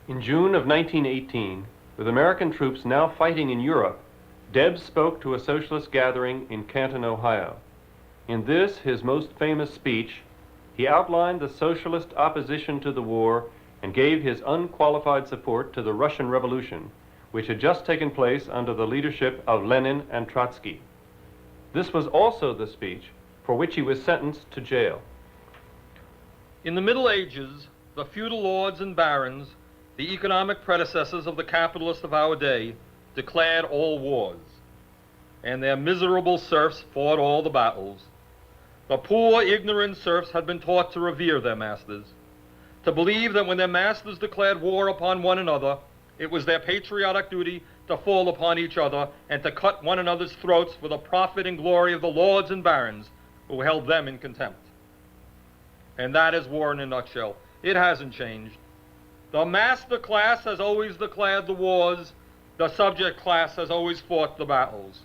In June of 1918, with American troops now fighting in Europe, Debs spoke to a socialist gathering in Canton, Ohio. In this, his most famous speech, he outlined the socialist opposition to the war and gave his unqualified support to the Russian Revolution, which had just taken place under the leadership of Lenin and Trotsky. This was also the speech for which he was sentenced to jail. In the Middle Ages, the feudal lords and barons, the economic predecessors of the capitalists of our day, declared all wars, and their miserable serfs fought all the battles. The poor, ignorant serfs had been taught to revere their masters, to believe that when their masters declared war upon one another, it was their patriotic duty to fall upon each other and to cut one another's throats for the profit and glory of the lords and barons who held them in contempt. And that is war in a nutshell. It hasn't changed. The master class has always declared the wars. The subject class has always fought the battles.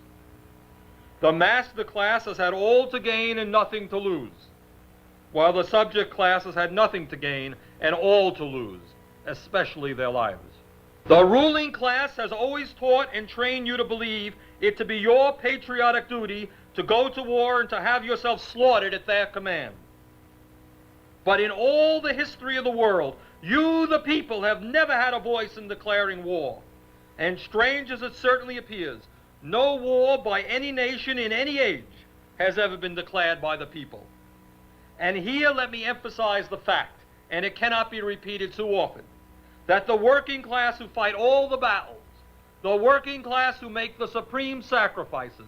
The master class has had all to gain and nothing to lose, while the subject class has had nothing to gain and all to lose, especially their lives. The ruling class has always taught and trained you to believe it to be your patriotic duty to go to war and to have yourself slaughtered at their command. But in all the history of the world, you, the people, have never had a voice in declaring war. And strange as it certainly appears, no war by any nation in any age has ever been declared by the people. And here let me emphasize the fact, and it cannot be repeated too often, that the working class who fight all the battles, the working class who make the supreme sacrifices,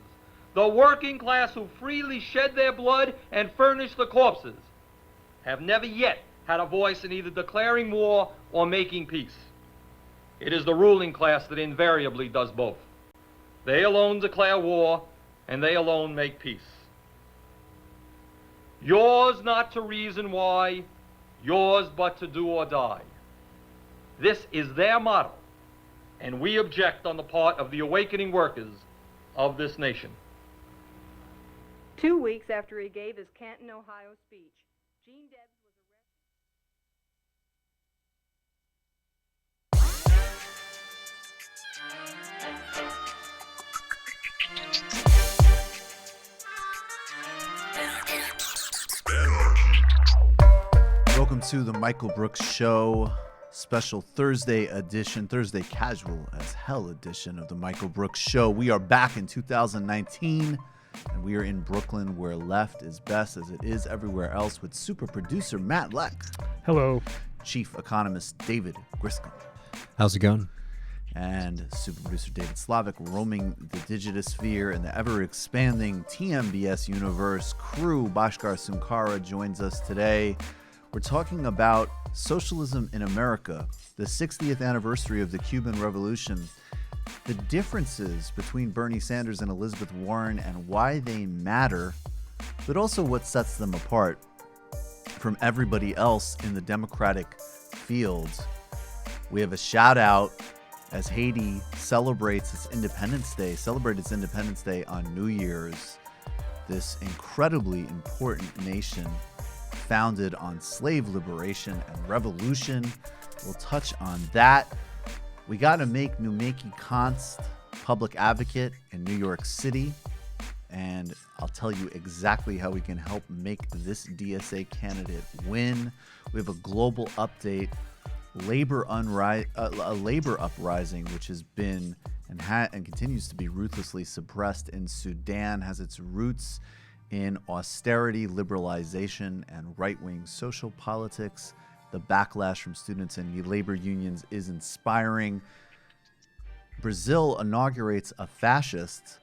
the working class who freely shed their blood and furnish the corpses, have never yet had a voice in either declaring war or making peace. It is the ruling class that invariably does both. They alone declare war, and they alone make peace. Yours not to reason why, yours but to do or die. This is their motto, and we object on the part of the awakening workers of this nation. 2 weeks after he gave his Canton, Ohio speech, Gene Debs Welcome to the Michael Brooks Show, special Thursday edition, Thursday casual as hell edition of the Michael Brooks Show. We are back in 2019, and we are in Brooklyn, where left is best, as it is everywhere else, with super producer Matt Leck. Hello. Chief economist David Griscom. How's it going? And super producer David Slavic, roaming the digitosphere and the ever-expanding TMBS universe. Crew Bhaskar Sunkara joins us today. We're talking about socialism in America, the 60th anniversary of the Cuban Revolution, the differences between Bernie Sanders and Elizabeth Warren and why they matter, but also what sets them apart from everybody else in the democratic field. We have a shout out as Haiti celebrated its Independence Day on New Year's. This incredibly important nation founded on slave liberation and revolution. We'll touch on that. We got to make Numeki Kantz public advocate in New York City, and I'll tell you exactly how we can help make this DSA candidate win. We have a global update. A labor uprising, which has been and continues to be ruthlessly suppressed in Sudan, has its roots in austerity, liberalization, and right-wing social politics. The backlash from students and labor unions is inspiring. Brazil inaugurates a fascist,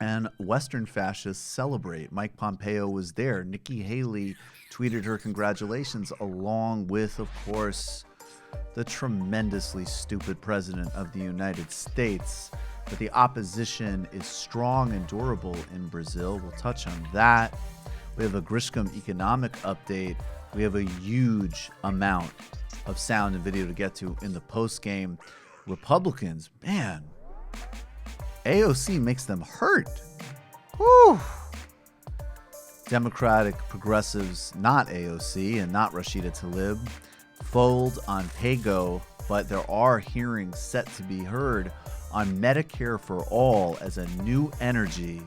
and Western fascists celebrate. Mike Pompeo was there. Nikki Haley tweeted her congratulations, along with, of course, the tremendously stupid president of the United States. But the opposition is strong and durable in Brazil. We'll touch on that. We have a Griscom economic update. We have a huge amount of sound and video to get to in the post-game. Republicans, man, AOC makes them hurt. Whew. Democratic progressives, not AOC and not Rashida Tlaib, fold on pay-go but there are hearings set to be heard on Medicare for All as a new energy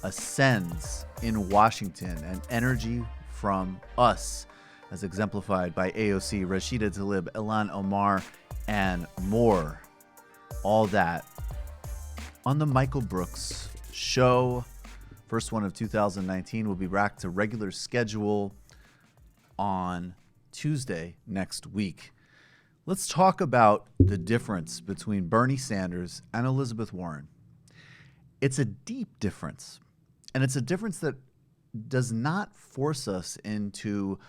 ascends in Washington, an energy from us, as exemplified by AOC, Rashida Tlaib, Ilhan Omar, and more. All that on the Michael Brooks Show. First one of 2019 will be back to regular schedule on Tuesday next week. Let's talk about the difference between Bernie Sanders and Elizabeth Warren. It's a deep difference, and it's a difference that does not force us into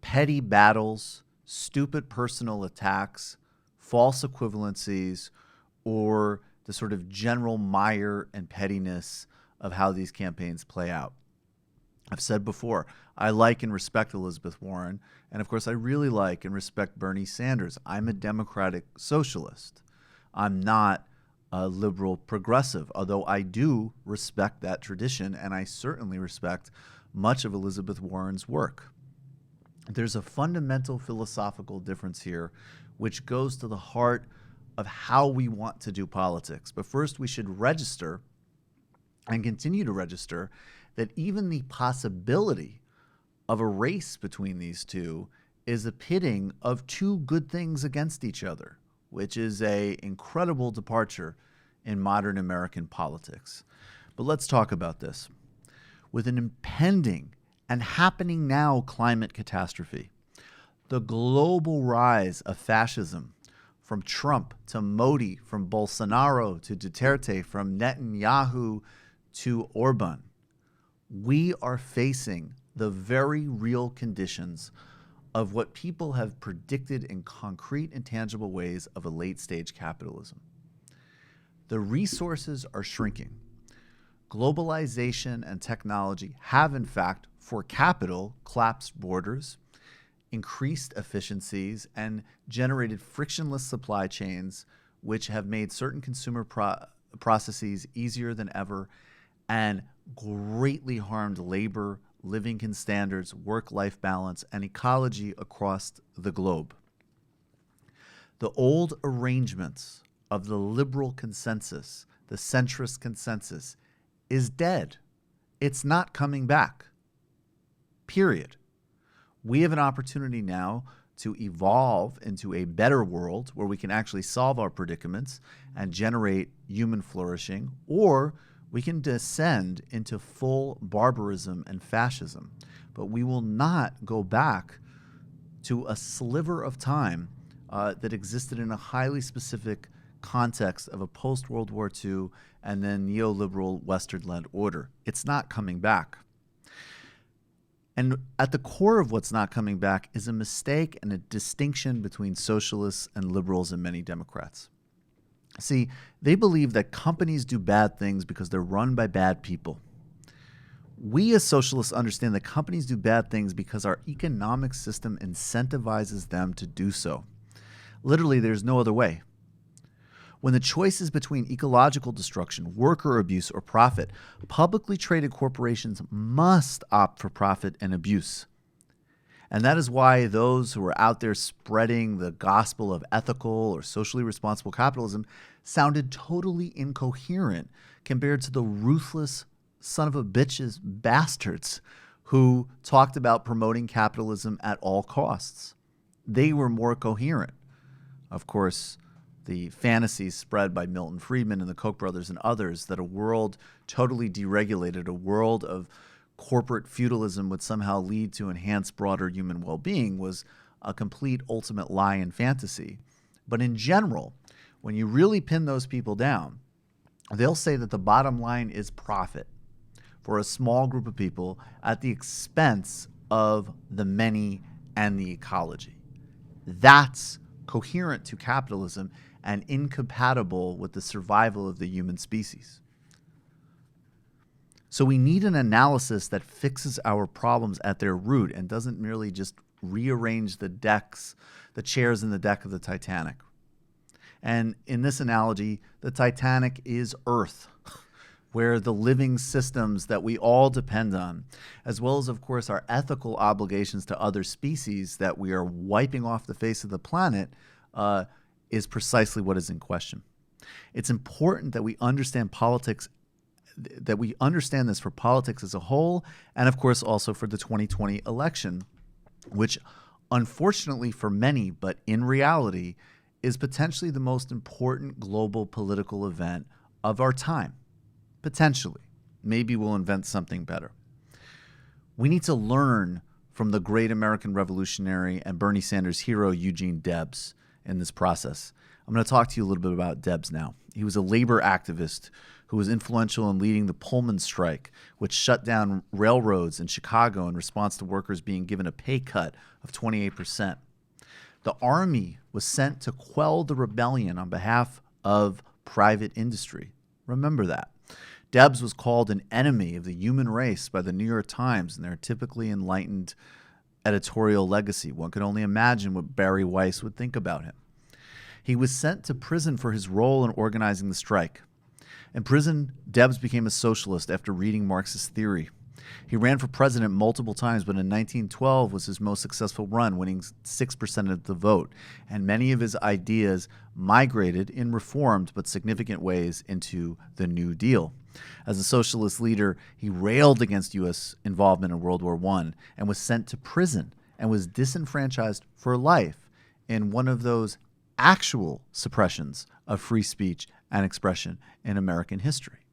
petty battles, stupid personal attacks, false equivalencies, or the sort of general mire and pettiness of how these campaigns play out. I've said before, I like and respect Elizabeth Warren, and of course I really like and respect Bernie Sanders. I'm a democratic socialist. I'm not a liberal progressive, although I do respect that tradition, and I certainly respect much of Elizabeth Warren's work. There's a fundamental philosophical difference here, which goes to the heart of how we want to do politics. But first, we should register and continue to register that even the possibility of a race between these two is a pitting of two good things against each other, which is an incredible departure in modern American politics. But let's talk about this. With an impending and happening now climate catastrophe, the global rise of fascism, from Trump to Modi, from Bolsonaro to Duterte, from Netanyahu to Orban, we are facing the very real conditions of what people have predicted in concrete and tangible ways of a late-stage capitalism. The resources are shrinking. Globalization and technology have, in fact, for capital, collapsed borders, increased efficiencies, and generated frictionless supply chains, which have made certain consumer processes easier than ever and greatly harmed labor, living standards, work-life balance, and ecology across the globe. The old arrangements of the liberal consensus, the centrist consensus, is dead. It's not coming back. Period. We have an opportunity now to evolve into a better world where we can actually solve our predicaments and generate human flourishing, or we can descend into full barbarism and fascism. But we will not go back to a sliver of time that existed in a highly specific context of a post-World War II and then neoliberal Western-led order. It's not coming back. And at the core of what's not coming back is a mistake and a distinction between socialists and liberals and many Democrats. See, they believe that companies do bad things because they're run by bad people. We as socialists understand that companies do bad things because our economic system incentivizes them to do so. Literally, there's no other way. When the choice is between ecological destruction, worker abuse, or profit, publicly traded corporations must opt for profit and abuse. And that is why those who are out there spreading the gospel of ethical or socially responsible capitalism sounded totally incoherent compared to the ruthless son of a bitches bastards who talked about promoting capitalism at all costs. They were more coherent. Of course, the fantasies spread by Milton Friedman and the Koch brothers and others that a world totally deregulated, a world of corporate feudalism would somehow lead to enhanced broader human well-being was a complete ultimate lie and fantasy. But in general, when you really pin those people down, they'll say that the bottom line is profit for a small group of people at the expense of the many and the ecology. That's coherent to capitalism and incompatible with the survival of the human species. So we need an analysis that fixes our problems at their root and doesn't merely just rearrange the chairs in the deck of the Titanic. And in this analogy, the Titanic is Earth, where the living systems that we all depend on, as well as, of course, our ethical obligations to other species that we are wiping off the face of the planet, is precisely what is in question. It's important that we understand politics, that we understand this for politics as a whole, and of course also for the 2020 election, which unfortunately for many, but in reality, is potentially the most important global political event of our time. Potentially. Maybe we'll invent something better. We need to learn from the great American revolutionary and Bernie Sanders hero Eugene Debs in this process. I'm going to talk to you a little bit about Debs now. He was a labor activist who was influential in leading the Pullman strike, which shut down railroads in Chicago in response to workers being given a pay cut of 28%. The army was sent to quell the rebellion on behalf of private industry. Remember that. Debs was called an enemy of the human race by the New York Times and their typically enlightened editorial legacy. One could only imagine what Barry Weiss would think about him. He was sent to prison for his role in organizing the strike. In prison, Debs became a socialist after reading Marxist theory. He ran for president multiple times, but in 1912 was his most successful run, winning 6% of the vote. And many of his ideas migrated in reformed but significant ways into the New Deal. As a socialist leader, he railed against U.S. involvement in World War I and was sent to prison and was disenfranchised for life in one of those actual suppressions of free speech and expression in American history.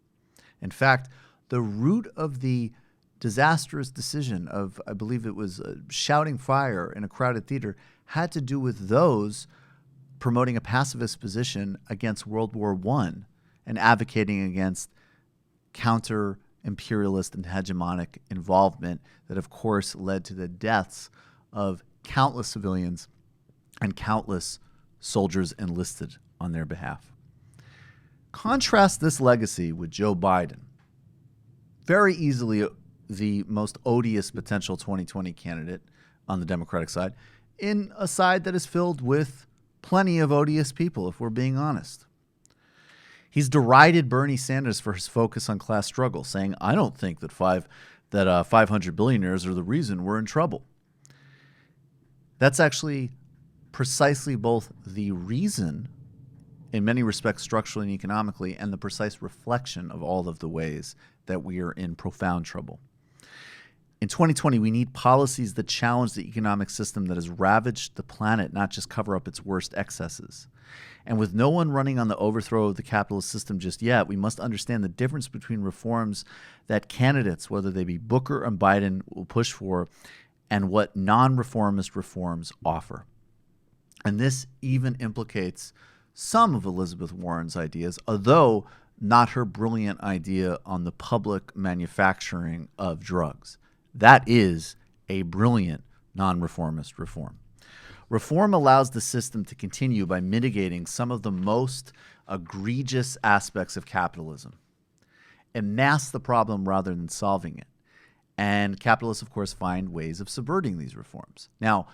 In fact, the root of the disastrous decision of, I believe it was shouting fire in a crowded theater, had to do with those promoting a pacifist position against World War I and advocating against counter-imperialist and hegemonic involvement that, of course, led to the deaths of countless civilians and countless soldiers enlisted on their behalf. Contrast this legacy with Joe Biden, very easily the most odious potential 2020 candidate on the Democratic side, in a side that is filled with plenty of odious people, if we're being honest. He's derided Bernie Sanders for his focus on class struggle, saying, I don't think that 500 billionaires are the reason we're in trouble. That's actually precisely both the reason, in many respects structurally and economically, and the precise reflection of all of the ways that we are in profound trouble. In 2020, we need policies that challenge the economic system that has ravaged the planet, not just cover up its worst excesses. And with no one running on the overthrow of the capitalist system just yet, we must understand the difference between reforms that candidates, whether they be Booker and Biden, will push for, and what non-reformist reforms offer. And this even implicates some of Elizabeth Warren's ideas, although not her brilliant idea on the public manufacturing of drugs. That is a brilliant non-reformist reform. Reform allows the system to continue by mitigating some of the most egregious aspects of capitalism. It masks the problem rather than solving it. And capitalists, of course, find ways of subverting these reforms. Now,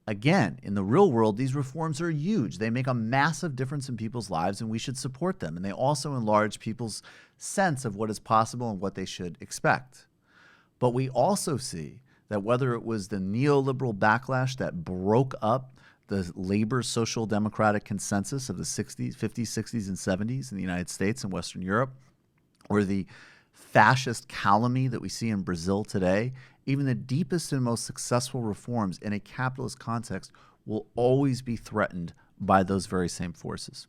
again, in the real world, these reforms are huge. They make a massive difference in people's lives, and we should support them. And they also enlarge people's sense of what is possible and what they should expect. But we also see that whether it was the neoliberal backlash that broke up the labor social democratic consensus of the 60s, 50s, 60s, and 70s in the United States and Western Europe, or the fascist calumny that we see in Brazil today, even the deepest and most successful reforms in a capitalist context will always be threatened by those very same forces.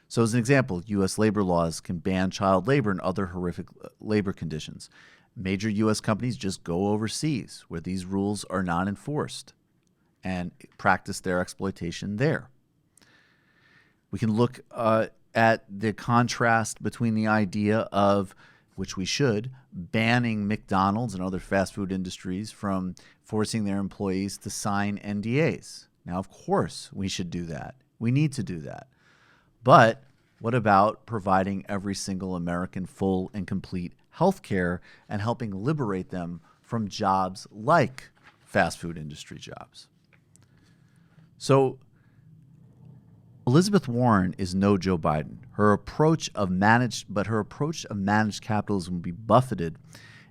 So as an example, U.S. labor laws can ban child labor and other horrific labor conditions. Major U.S. companies just go overseas where these rules are not enforced and practice their exploitation there. We can look at the contrast between the idea of, which we should, banning McDonald's and other fast food industries from forcing their employees to sign NDAs. Now, of course, we should do that. We need to do that. But what about providing every single American full and complete health care and helping liberate them from jobs like fast food industry jobs? So Elizabeth Warren is no Joe Biden. Her approach of managed capitalism will be buffeted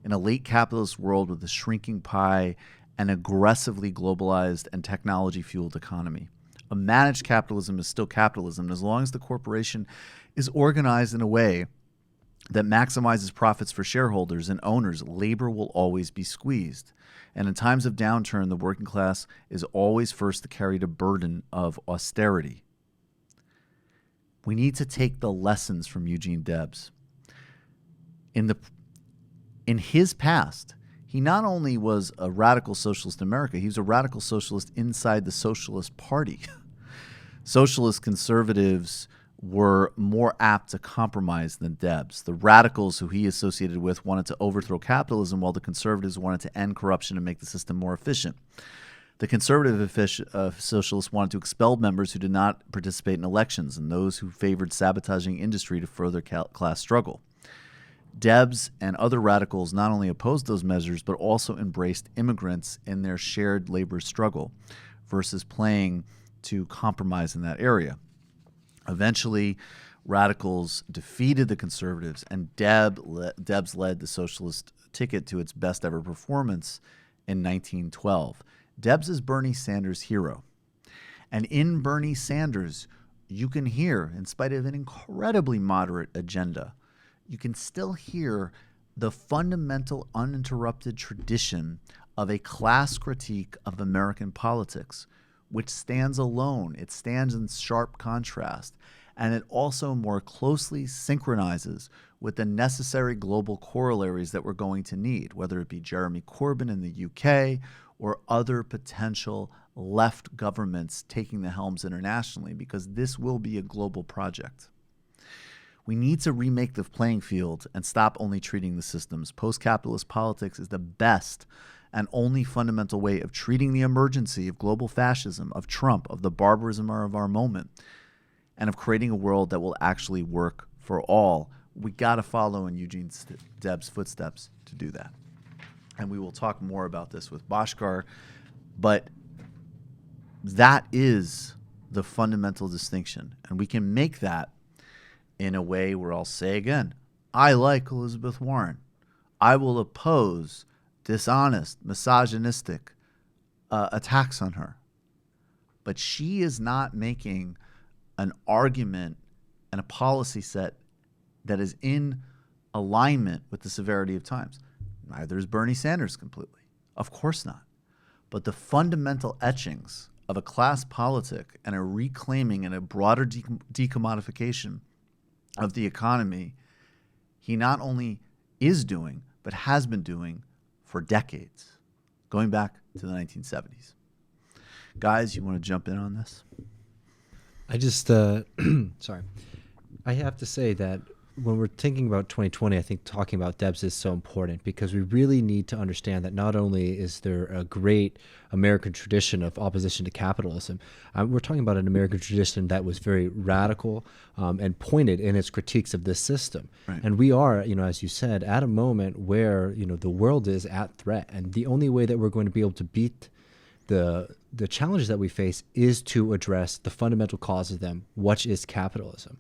in a late capitalist world with a shrinking pie and aggressively globalized and technology-fueled economy. A managed capitalism is still capitalism. And as long as the corporation is organized in a way that maximizes profits for shareholders and owners, labor will always be squeezed. And in times of downturn, the working class is always first to carry the burden of austerity. We need to take the lessons from Eugene Debs. In his past, he not only was a radical socialist in America, he was a radical socialist inside the Socialist Party. Socialist conservatives were more apt to compromise than Debs. The radicals who he associated with wanted to overthrow capitalism, while the conservatives wanted to end corruption and make the system more efficient. The conservative socialists wanted to expel members who did not participate in elections and those who favored sabotaging industry to further class struggle. Debs and other radicals not only opposed those measures, but also embraced immigrants in their shared labor struggle versus playing to compromise in that area. Eventually, radicals defeated the conservatives, and Debs led the socialist ticket to its best ever performance in 1912. Debs is Bernie Sanders' hero. And in Bernie Sanders, you can hear, in spite of an incredibly moderate agenda, you can still hear the fundamental uninterrupted tradition of a class critique of American politics, which stands alone. It stands in sharp contrast, and it also more closely synchronizes with the necessary global corollaries that we're going to need, whether it be Jeremy Corbyn in the UK or other potential left governments taking the helms internationally, because this will be a global project. We need to remake the playing field and stop only treating the systems. Post-capitalist politics is the best and only fundamental way of treating the emergency of global fascism, of Trump, of the barbarism of our moment, and of creating a world that will actually work for all. We got to follow in Eugene Debs' footsteps to do that. And we will talk more about this with Bhaskar, but that is the fundamental distinction. And we can make that in a way where I'll say again, I like Elizabeth Warren. I will oppose dishonest, misogynistic attacks on her. But she is not making an argument and a policy set that is in alignment with the severity of times. Neither is Bernie Sanders completely. Of course not. But the fundamental etchings of a class politic and a reclaiming and a broader decommodification of the economy, he not only is doing, but has been doing for decades, going back to the 1970s. Guys, you want to jump in on this? I just, sorry. I have to say that when we're thinking about 2020, I think talking about Debs is so important, because we really need to understand that not only is there a great American tradition of opposition to capitalism, we're talking about an American tradition that was very radical and pointed in its critiques of this system. Right. And we are, as you said, at a moment where, the world is at threat. And the only way that we're going to be able to beat the challenges that we face is to address the fundamental cause of them, which is capitalism.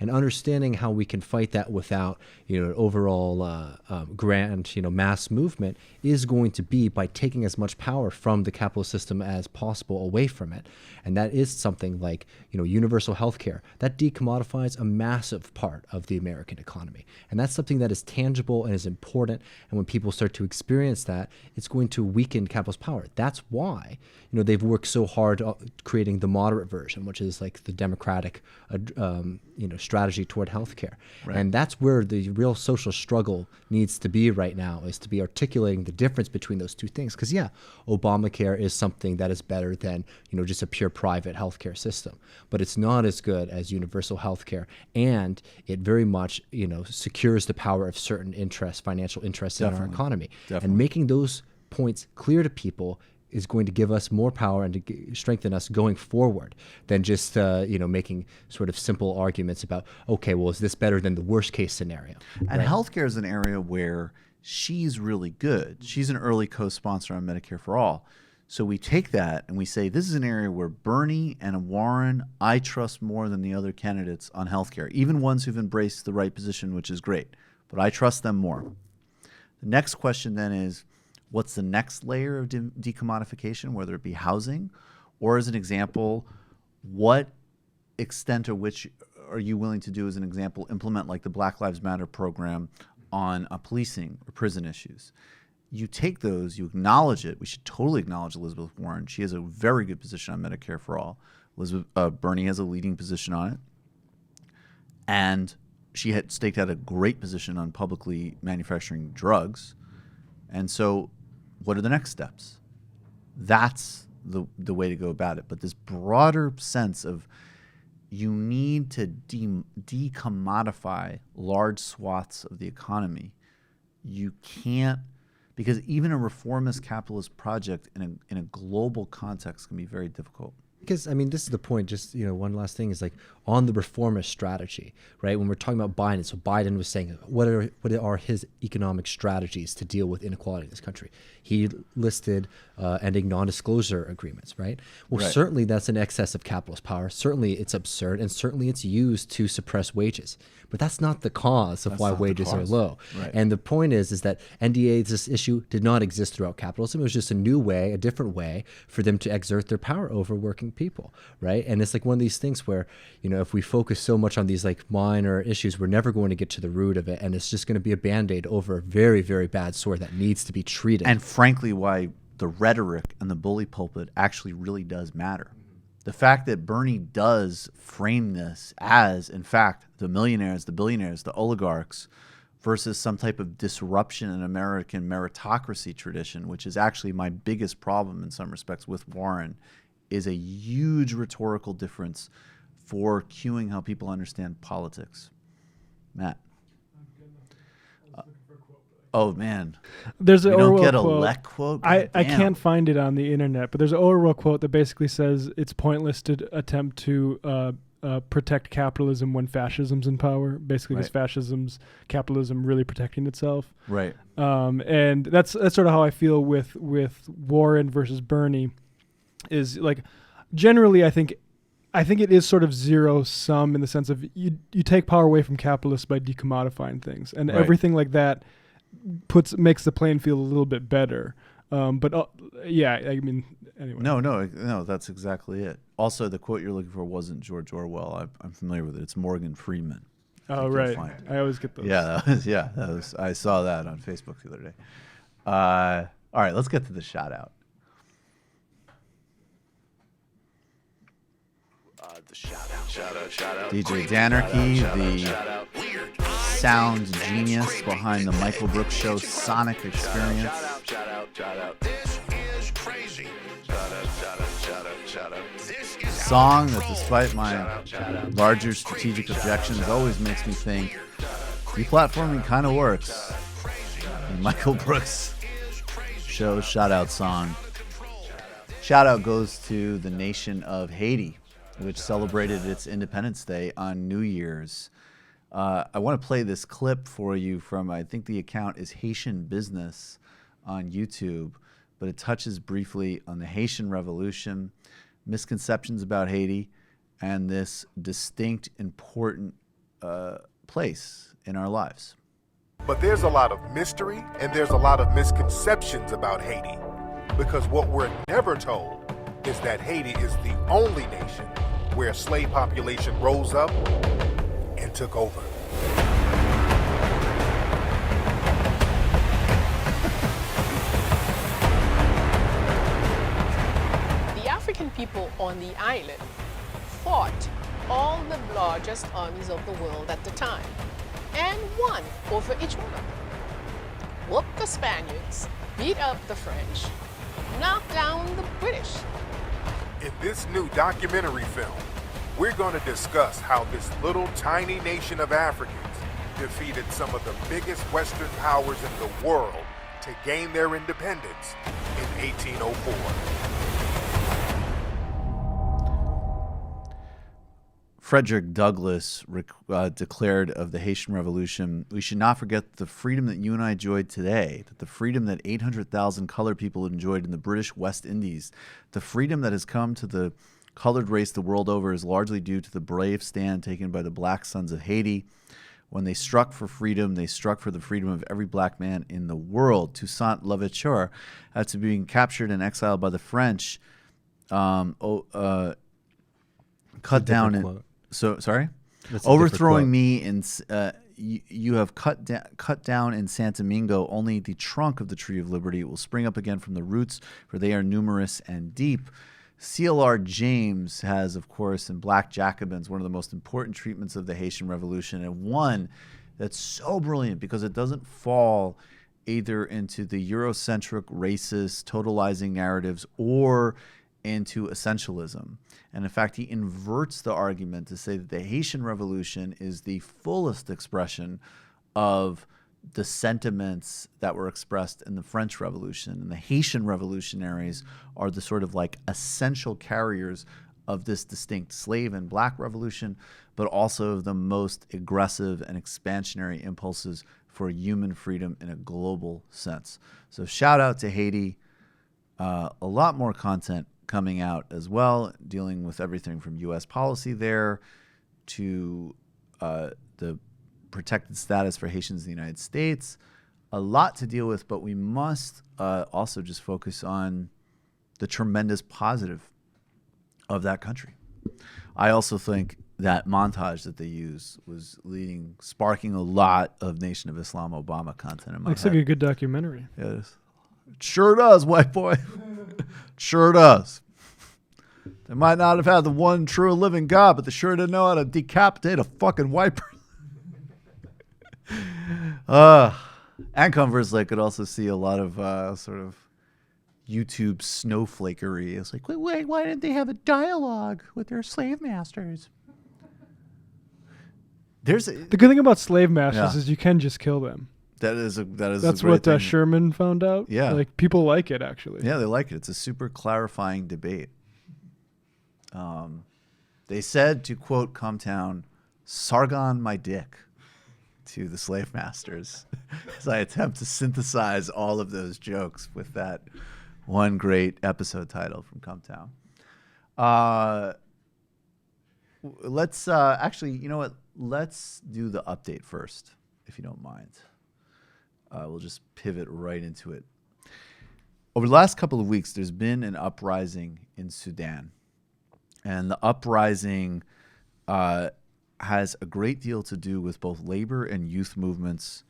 And understanding how we can fight that without, an overall grand, mass movement is going to be by taking as much power from the capitalist system as possible away from it. And that is something like, universal health care. That decommodifies a massive part of the American economy. And that's something that is tangible and is important. And when people start to experience that, it's going to weaken capitalist power. That's why, they've worked so hard creating the moderate version, which is like the democratic, strategy toward healthcare. Right. And that's where the real social struggle needs to be right now, is to be articulating the difference between those two things. Because Obamacare is something that is better than, just a pure private healthcare system, but it's not as good as universal healthcare. And it very much, secures the power of certain interests, financial interests in our economy. Definitely. And making those points clear to people is going to give us more power and to strengthen us going forward than just, making sort of simple arguments about, okay, well, is this better than the worst case scenario? And right? Healthcare is an area where she's really good. She's an early co-sponsor on Medicare for All. So we take that and we say, this is an area where Bernie and Warren, I trust more than the other candidates on healthcare, even ones who've embraced the right position, which is great, but I trust them more. The next question then is, what's the next layer of decommodification, whether it be housing, or as an example, what extent to which are you willing to do, as an example, implement like the Black Lives Matter program on policing or prison issues? You take those, you acknowledge it. We should totally acknowledge Elizabeth Warren. She has a very good position on Medicare for all. Bernie has a leading position on it. And she had staked out a great position on publicly manufacturing drugs. And so what are the next steps? That's the way to go about it. But this broader sense of you need to decommodify large swaths of the economy. You can't, because even a reformist capitalist project in a global context can be very difficult. Because, I mean, this is the point. Just, one last thing is like on the reformist strategy, right? When we're talking about Biden, so Biden was saying, what are his economic strategies to deal with inequality in this country? He listed ending non-disclosure agreements, right? Well, Right. Certainly that's an excess of capitalist power. Certainly it's absurd, and certainly it's used to suppress wages. But that's not the cause of That's why not the wages are cause. low. Right. And the point is that NDA, this issue did not exist throughout capitalism. It was just a new way, a different way for them to exert their power over working people, right? And it's like one of these things where, if we focus so much on these like minor issues, we're never going to get to the root of it. And it's just going to be a Band-Aid over a very, very bad sore that needs to be treated. And frankly, why the rhetoric and the bully pulpit actually really does matter. The fact that Bernie does frame this as, in fact, the millionaires, the billionaires, the oligarchs, versus some type of disruption in American meritocracy tradition, which is actually my biggest problem in some respects with Warren, is a huge rhetorical difference for cueing how people understand politics. Matt. Oh, man. There's an You don't Orwell get a quote. Lech quote? I Damn. can't find it on the internet, but there's an Orwell quote that basically says it's pointless to attempt to protect capitalism when fascism's in power. Basically, because capitalism really protecting itself. Right. And that's sort of how I feel with Warren versus Bernie. Is like generally, I think it is sort of zero sum in the sense of you take power away from capitalists by decommodifying things, and Right. everything like that makes the playing field a little bit better. But yeah, I mean, anyway. No, that's exactly it. Also, the quote you're looking for wasn't George Orwell. I'm familiar with it. It's Morgan Freeman. Oh, you'll right. find it. I always get those. Yeah, that was. I saw that on Facebook the other day. All right, let's get to the shout out. DJ Danarchy, the sound genius behind the Michael Brooks Show Sonic Experience. Song that, despite my larger strategic objections, always makes me think deplatforming kind of works. The Michael Brooks Show shout out song. Shout out goes to the nation of Haiti, which celebrated its Independence Day on New Year's. I want to play this clip for you from, I think the account is Haitian Business on YouTube, but it touches briefly on the Haitian Revolution, misconceptions about Haiti, and this distinct, important place in our lives. But there's a lot of mystery and there's a lot of misconceptions about Haiti, because what we're never told is that Haiti is the only nation where a slave population rose up and took over. The African people on the island fought all the largest armies of the world at the time and won over each one of them. Whooped the Spaniards, beat up the French, knocked down the British. In this new documentary film, we're going to discuss how this little tiny nation of Africans defeated some of the biggest Western powers in the world to gain their independence in 1804. Frederick Douglass declared of the Haitian Revolution, "We should not forget the freedom that you and I enjoyed today, that the freedom that 800,000 colored people enjoyed in the British West Indies, the freedom that has come to the colored race the world over is largely due to the brave stand taken by the black sons of Haiti. When they struck for freedom, they struck for the freedom of every black man in the world. Toussaint Louverture, after being captured and exiled by the French, cut down. Sorry, overthrowing me in. You have cut down in San Domingo only the trunk of the tree of liberty. It will spring up again from the roots, for they are numerous and deep. CLR James has, of course, in Black Jacobins, one of the most important treatments of the Haitian Revolution, and one that's so brilliant because it doesn't fall either into the Eurocentric, racist, totalizing narratives or into essentialism. And in fact, he inverts the argument to say that the Haitian Revolution is the fullest expression of the sentiments that were expressed in the French Revolution. And the Haitian revolutionaries are the sort of like essential carriers of this distinct slave and black revolution, but also the most aggressive and expansionary impulses for human freedom in a global sense. So shout out to Haiti. A lot more content coming out as well, dealing with everything from U.S. policy there to the protected status for Haitians in the United States. A lot to deal with, but we must also just focus on the tremendous positive of that country. I also think that montage that they use was sparking a lot of Nation of Islam Obama content in my Looks head. like a good documentary. Yeah, it sure does, white boy. Sure does. They might not have had the one true living God, but they sure didn't know how to decapitate a fucking white person. And conversely, I could also see a lot of sort of YouTube snowflakery. It's like, wait, why didn't they have a dialogue with their slave masters? The good thing about slave masters Yeah. is you can just kill them. That's That's a great what thing. Sherman found out. Yeah. Like people like it actually. Yeah, they like it. It's a super clarifying debate. They said, to quote Comtown, "Sargon my dick," to the slave masters, as I attempt to synthesize all of those jokes with that one great episode title from Comtown. Let's actually, you know what? Let's do the update first, if you don't mind. We'll just pivot right into it. Over the last couple of weeks, there's been an uprising in Sudan. And the uprising has a great deal to do with both labor and youth movements.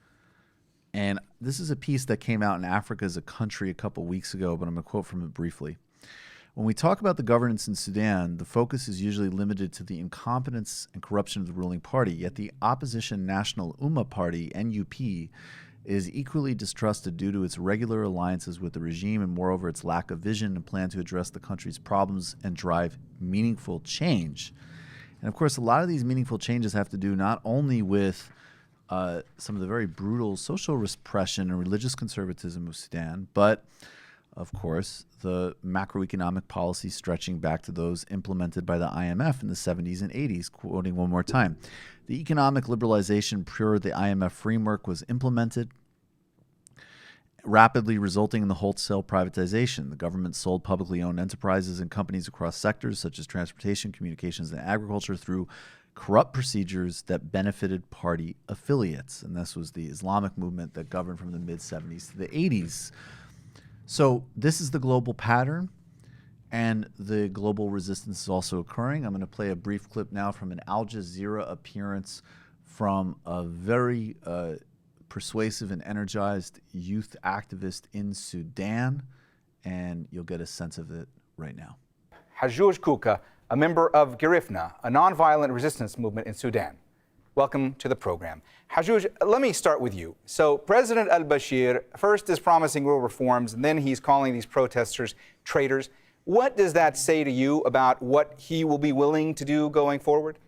And this is a piece that came out in Africa as a country a couple weeks ago, but I'm going to quote from it briefly. When we talk about the governance in Sudan, the focus is usually limited to the incompetence and corruption of the ruling party, yet the opposition National Ummah Party, NUP, is equally distrusted due to its regular alliances with the regime and moreover its lack of vision and plan to address the country's problems and drive meaningful change. And of course, a lot of these meaningful changes have to do not only with some of the very brutal social repression and religious conservatism of Sudan, but of course, the macroeconomic policies stretching back to those implemented by the IMF in the 70s and 80s, quoting one more time. The economic liberalization per the IMF framework was implemented, rapidly resulting in the wholesale privatization. The government sold publicly owned enterprises and companies across sectors such as transportation, communications, and agriculture through corrupt procedures that benefited party affiliates. And this was the Islamic movement that governed from the mid-70s to the 80s. So this is the global pattern, and the global resistance is also occurring. I'm going to play a brief clip now from an Al Jazeera appearance from a very persuasive and energized youth activist in Sudan, and you'll get a sense of it right now. Hajouj Kuka, a member of Girifna, a nonviolent resistance movement in Sudan. Welcome to the program. Hajouj, let me start with you. So President al-Bashir first is promising real reforms, and then he's calling these protesters traitors. What does that say to you about what he will be willing to do going forward?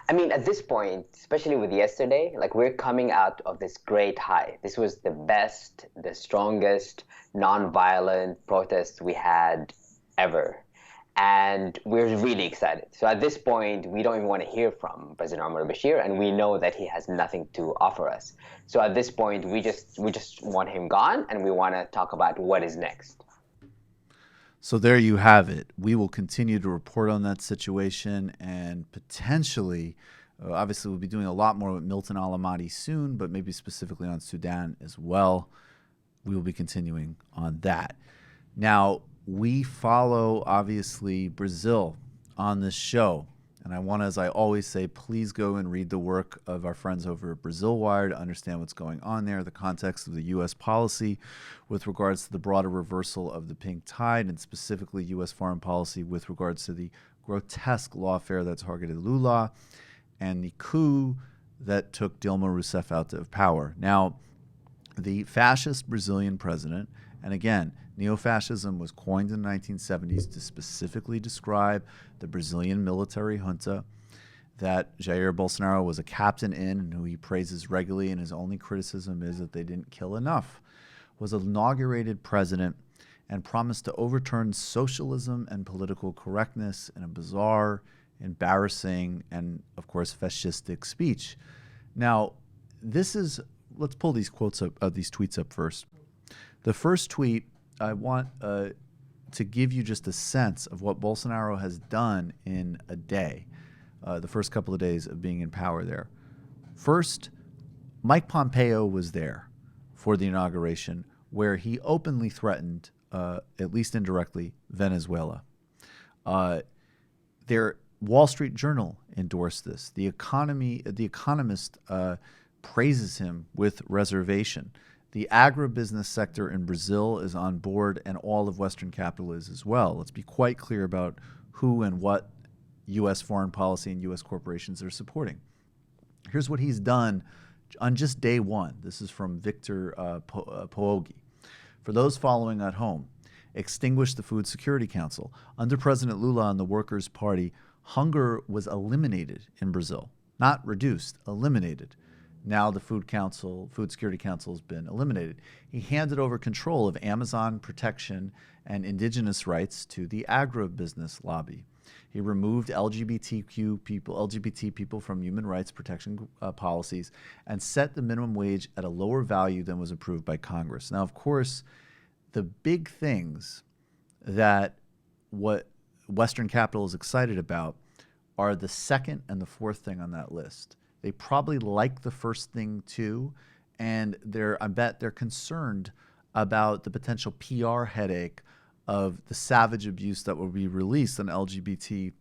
I mean, at this point, especially with yesterday, like we're coming out of this great high. This was the best, the strongest nonviolent protest we had ever. And we're really excited. So at this point, we don't even want to hear from President Omar al-Bashir, and we know that he has nothing to offer us. So at this point, we just want him gone, and we want to talk about what is next. So there you have it. We will continue to report on that situation, and potentially, obviously we'll be doing a lot more with Milton Al-Amadi soon, but maybe specifically on Sudan as well. We will be continuing on that. Now, we follow, obviously, Brazil on this show. And I want to, as I always say, please go and read the work of our friends over at Brazil Wire to understand what's going on there, the context of the U.S. policy with regards to the broader reversal of the pink tide, and specifically U.S. foreign policy with regards to the grotesque lawfare that targeted Lula and the coup that took Dilma Rousseff out of power. Now, the fascist Brazilian president, and again, neo-fascism was coined in the 1970s to specifically describe the Brazilian military junta that Jair Bolsonaro was a captain in and who he praises regularly, and his only criticism is that they didn't kill enough, was inaugurated president and promised to overturn socialism and political correctness in a bizarre, embarrassing, and, of course, fascistic speech. Now, let's pull these quotes up, these tweets up first. The first tweet, I want to give you just a sense of what Bolsonaro has done in a day, the first couple of days of being in power there. First, Mike Pompeo was there for the inauguration, where he openly threatened, at least indirectly, Venezuela. Their Wall Street Journal endorsed this. The Economist praises him with reservation. The agribusiness sector in Brazil is on board, and all of Western capital is as well. Let's be quite clear about who and what U.S. foreign policy and U.S. corporations are supporting. Here's what he's done on just day one. This is from Victor Poggi. For those following at home, extinguish the Food Security Council. Under President Lula and the Workers' Party, hunger was eliminated in Brazil. Not reduced, eliminated. Now the Food Security Council has been eliminated. He handed over control of Amazon protection and indigenous rights to the agribusiness lobby. He removed LGBT people from human rights protection policies and set the minimum wage at a lower value than was approved by Congress. Now, of course, the big things that what Western capital is excited about are the second and the fourth thing on that list. They probably like the first thing too, and I bet they're concerned about the potential PR headache of the savage abuse that will be released on LGBT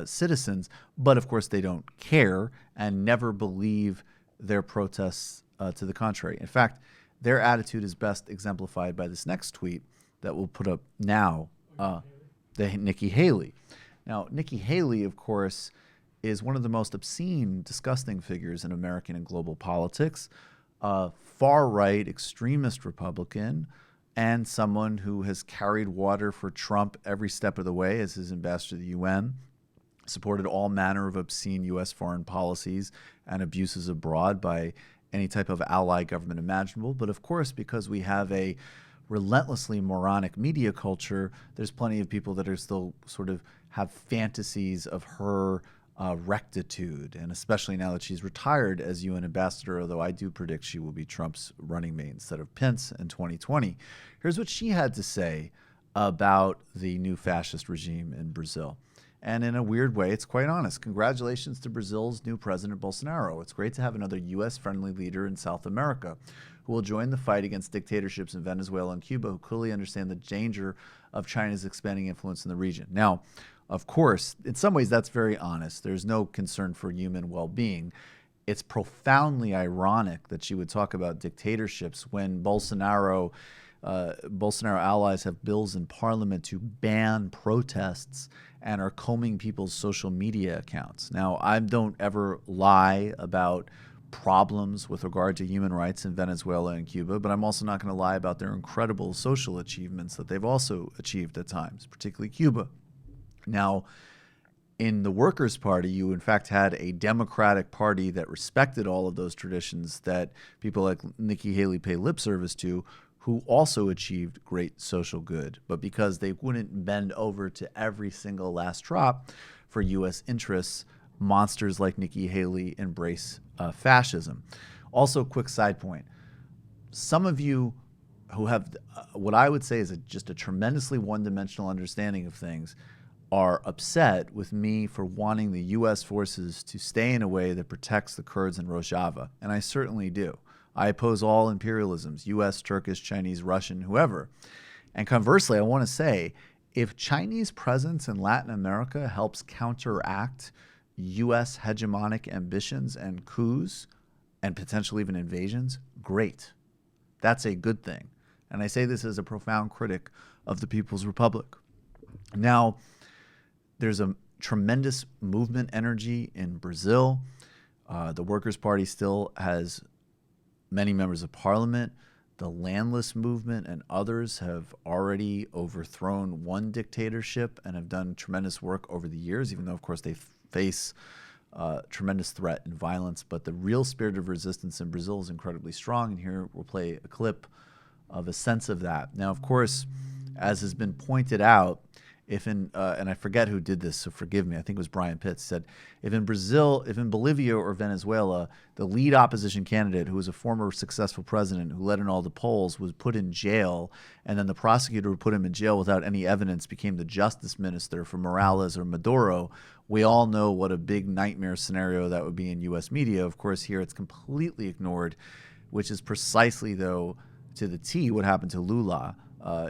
citizens. But of course, they don't care and never believe their protests to the contrary. In fact, their attitude is best exemplified by this next tweet that we'll put up now, Nikki Haley. Now, Nikki Haley, of course, is one of the most obscene, disgusting figures in American and global politics, far-right, extremist Republican, and someone who has carried water for Trump every step of the way as his ambassador to the UN, supported all manner of obscene U.S. foreign policies and abuses abroad by any type of ally government imaginable. But of course, because we have a relentlessly moronic media culture, there's plenty of people that are still sort of have fantasies of her rectitude, and especially now that she's retired as UN ambassador, although I do predict she will be Trump's running mate instead of Pence in 2020. Here's what she had to say about the new fascist regime in Brazil. And in a weird way, it's quite honest. Congratulations to Brazil's new president, Bolsonaro. It's great to have another U.S.-friendly leader in South America who will join the fight against dictatorships in Venezuela and Cuba, who clearly understand the danger of China's expanding influence in the region. Now, of course, in some ways, that's very honest. There's no concern for human well-being. It's profoundly ironic that she would talk about dictatorships when Bolsonaro allies have bills in parliament to ban protests and are combing people's social media accounts. Now, I don't ever lie about problems with regard to human rights in Venezuela and Cuba, but I'm also not going to lie about their incredible social achievements that they've also achieved at times, particularly Cuba. Now, in the Workers' Party, you in fact had a Democratic Party that respected all of those traditions that people like Nikki Haley pay lip service to, who also achieved great social good. But because they wouldn't bend over to every single last drop for U.S. interests, monsters like Nikki Haley embrace fascism. Also, quick side point. Some of you who have what I would say is just a tremendously one-dimensional understanding of things are upset with me for wanting the U.S. forces to stay in a way that protects the Kurds in Rojava, and I certainly do. I oppose all imperialisms, U.S., Turkish, Chinese, Russian, whoever. And conversely, I want to say, if Chinese presence in Latin America helps counteract U.S. hegemonic ambitions and coups and potentially even invasions, great. That's a good thing. And I say this as a profound critic of the People's Republic. Now, there's a tremendous movement energy in Brazil. The Workers' Party still has many members of parliament. The landless movement and others have already overthrown one dictatorship and have done tremendous work over the years, even though, of course, they face tremendous threat and violence. But the real spirit of resistance in Brazil is incredibly strong. And here we'll play a clip of a sense of that. Now, of course, as has been pointed out, and I forget who did this, so forgive me, I think it was Brian Pitts, said, if in Bolivia or Venezuela, the lead opposition candidate, who was a former successful president who led in all the polls, was put in jail, and then the prosecutor who put him in jail without any evidence became the justice minister for Morales or Maduro, we all know what a big nightmare scenario that would be in U.S. media. Of course, here it's completely ignored, which is precisely, though, to the T what happened to Lula.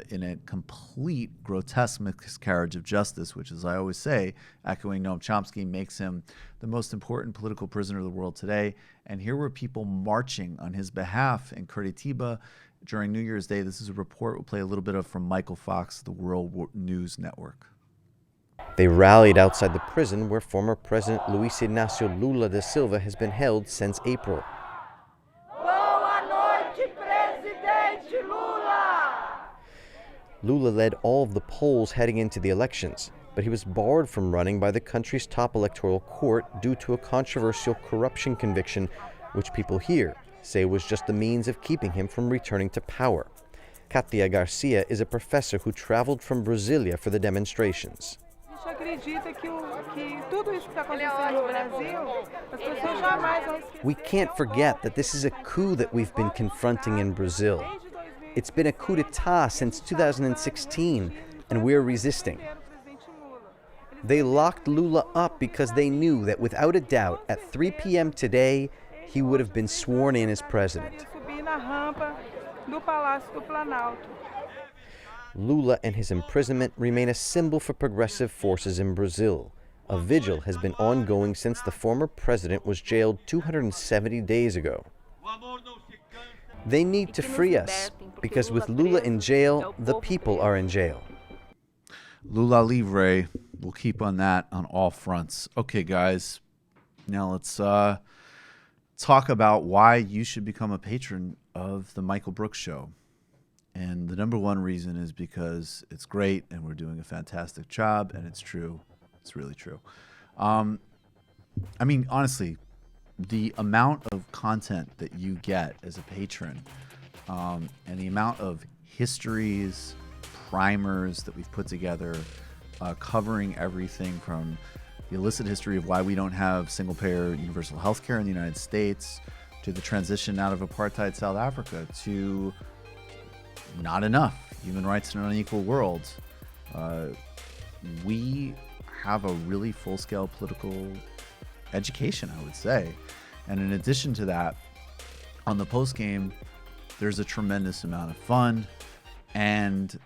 In a complete grotesque miscarriage of justice, which, as I always say, echoing Noam Chomsky, makes him the most important political prisoner of the world today. And here were people marching on his behalf in Curitiba during New Year's Day. This is a report we'll play a little bit of from Michael Fox, the World News Network. They rallied outside the prison where former President Luiz Inácio Lula da Silva has been held since April. Lula led all of the polls heading into the elections, but he was barred from running by the country's top electoral court due to a controversial corruption conviction, which people here say was just the means of keeping him from returning to power. Katia Garcia is a professor who traveled from Brasilia for the demonstrations. We can't forget that this is a coup that we've been confronting in Brazil. It's been a coup d'etat since 2016, and we're resisting. They locked Lula up because they knew that without a doubt, at 3 p.m. today, he would have been sworn in as president. Lula and his imprisonment remain a symbol for progressive forces in Brazil. A vigil has been ongoing since the former president was jailed 270 days ago. They need to free us, because with Lula in jail, the people are in jail. LulaLivre, we'll keep on that on all fronts. Okay, guys, now let's talk about why you should become a patron of the Michael Brooks Show. And the number one reason is because it's great and we're doing a fantastic job, and it's true. It's really true. I mean, honestly, the amount of content that you get as a patron and the amount of histories, primers that we've put together covering everything from the illicit history of why we don't have single-payer universal health care in the United States to the transition out of apartheid South Africa to not enough human rights in an unequal world. We have a really full-scale political education, I would say. And in addition to that, on the post-game, there's a tremendous amount of fun and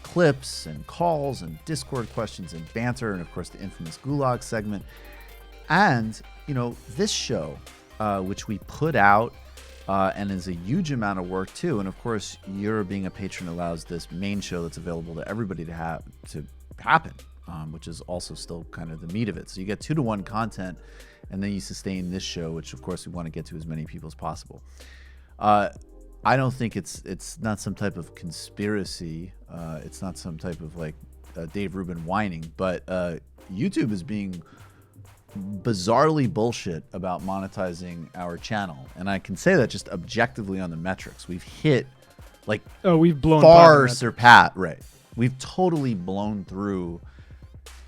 clips and calls and Discord questions and banter, and of course the infamous Gulag segment. And, you know, this show, which we put out and is a huge amount of work too. And of course, your being a patron allows this main show that's available to everybody to happen, which is also still kind of the meat of it. So you get 2-to-1 content, and then you sustain this show, which of course we want to get to as many people as possible. I don't think it's not some type of conspiracy. It's not some type of like Dave Rubin whining, but YouTube is being bizarrely bullshit about monetizing our channel. And I can say that just objectively on the metrics. We've hit like we've blown far surpassed, right? We've totally blown through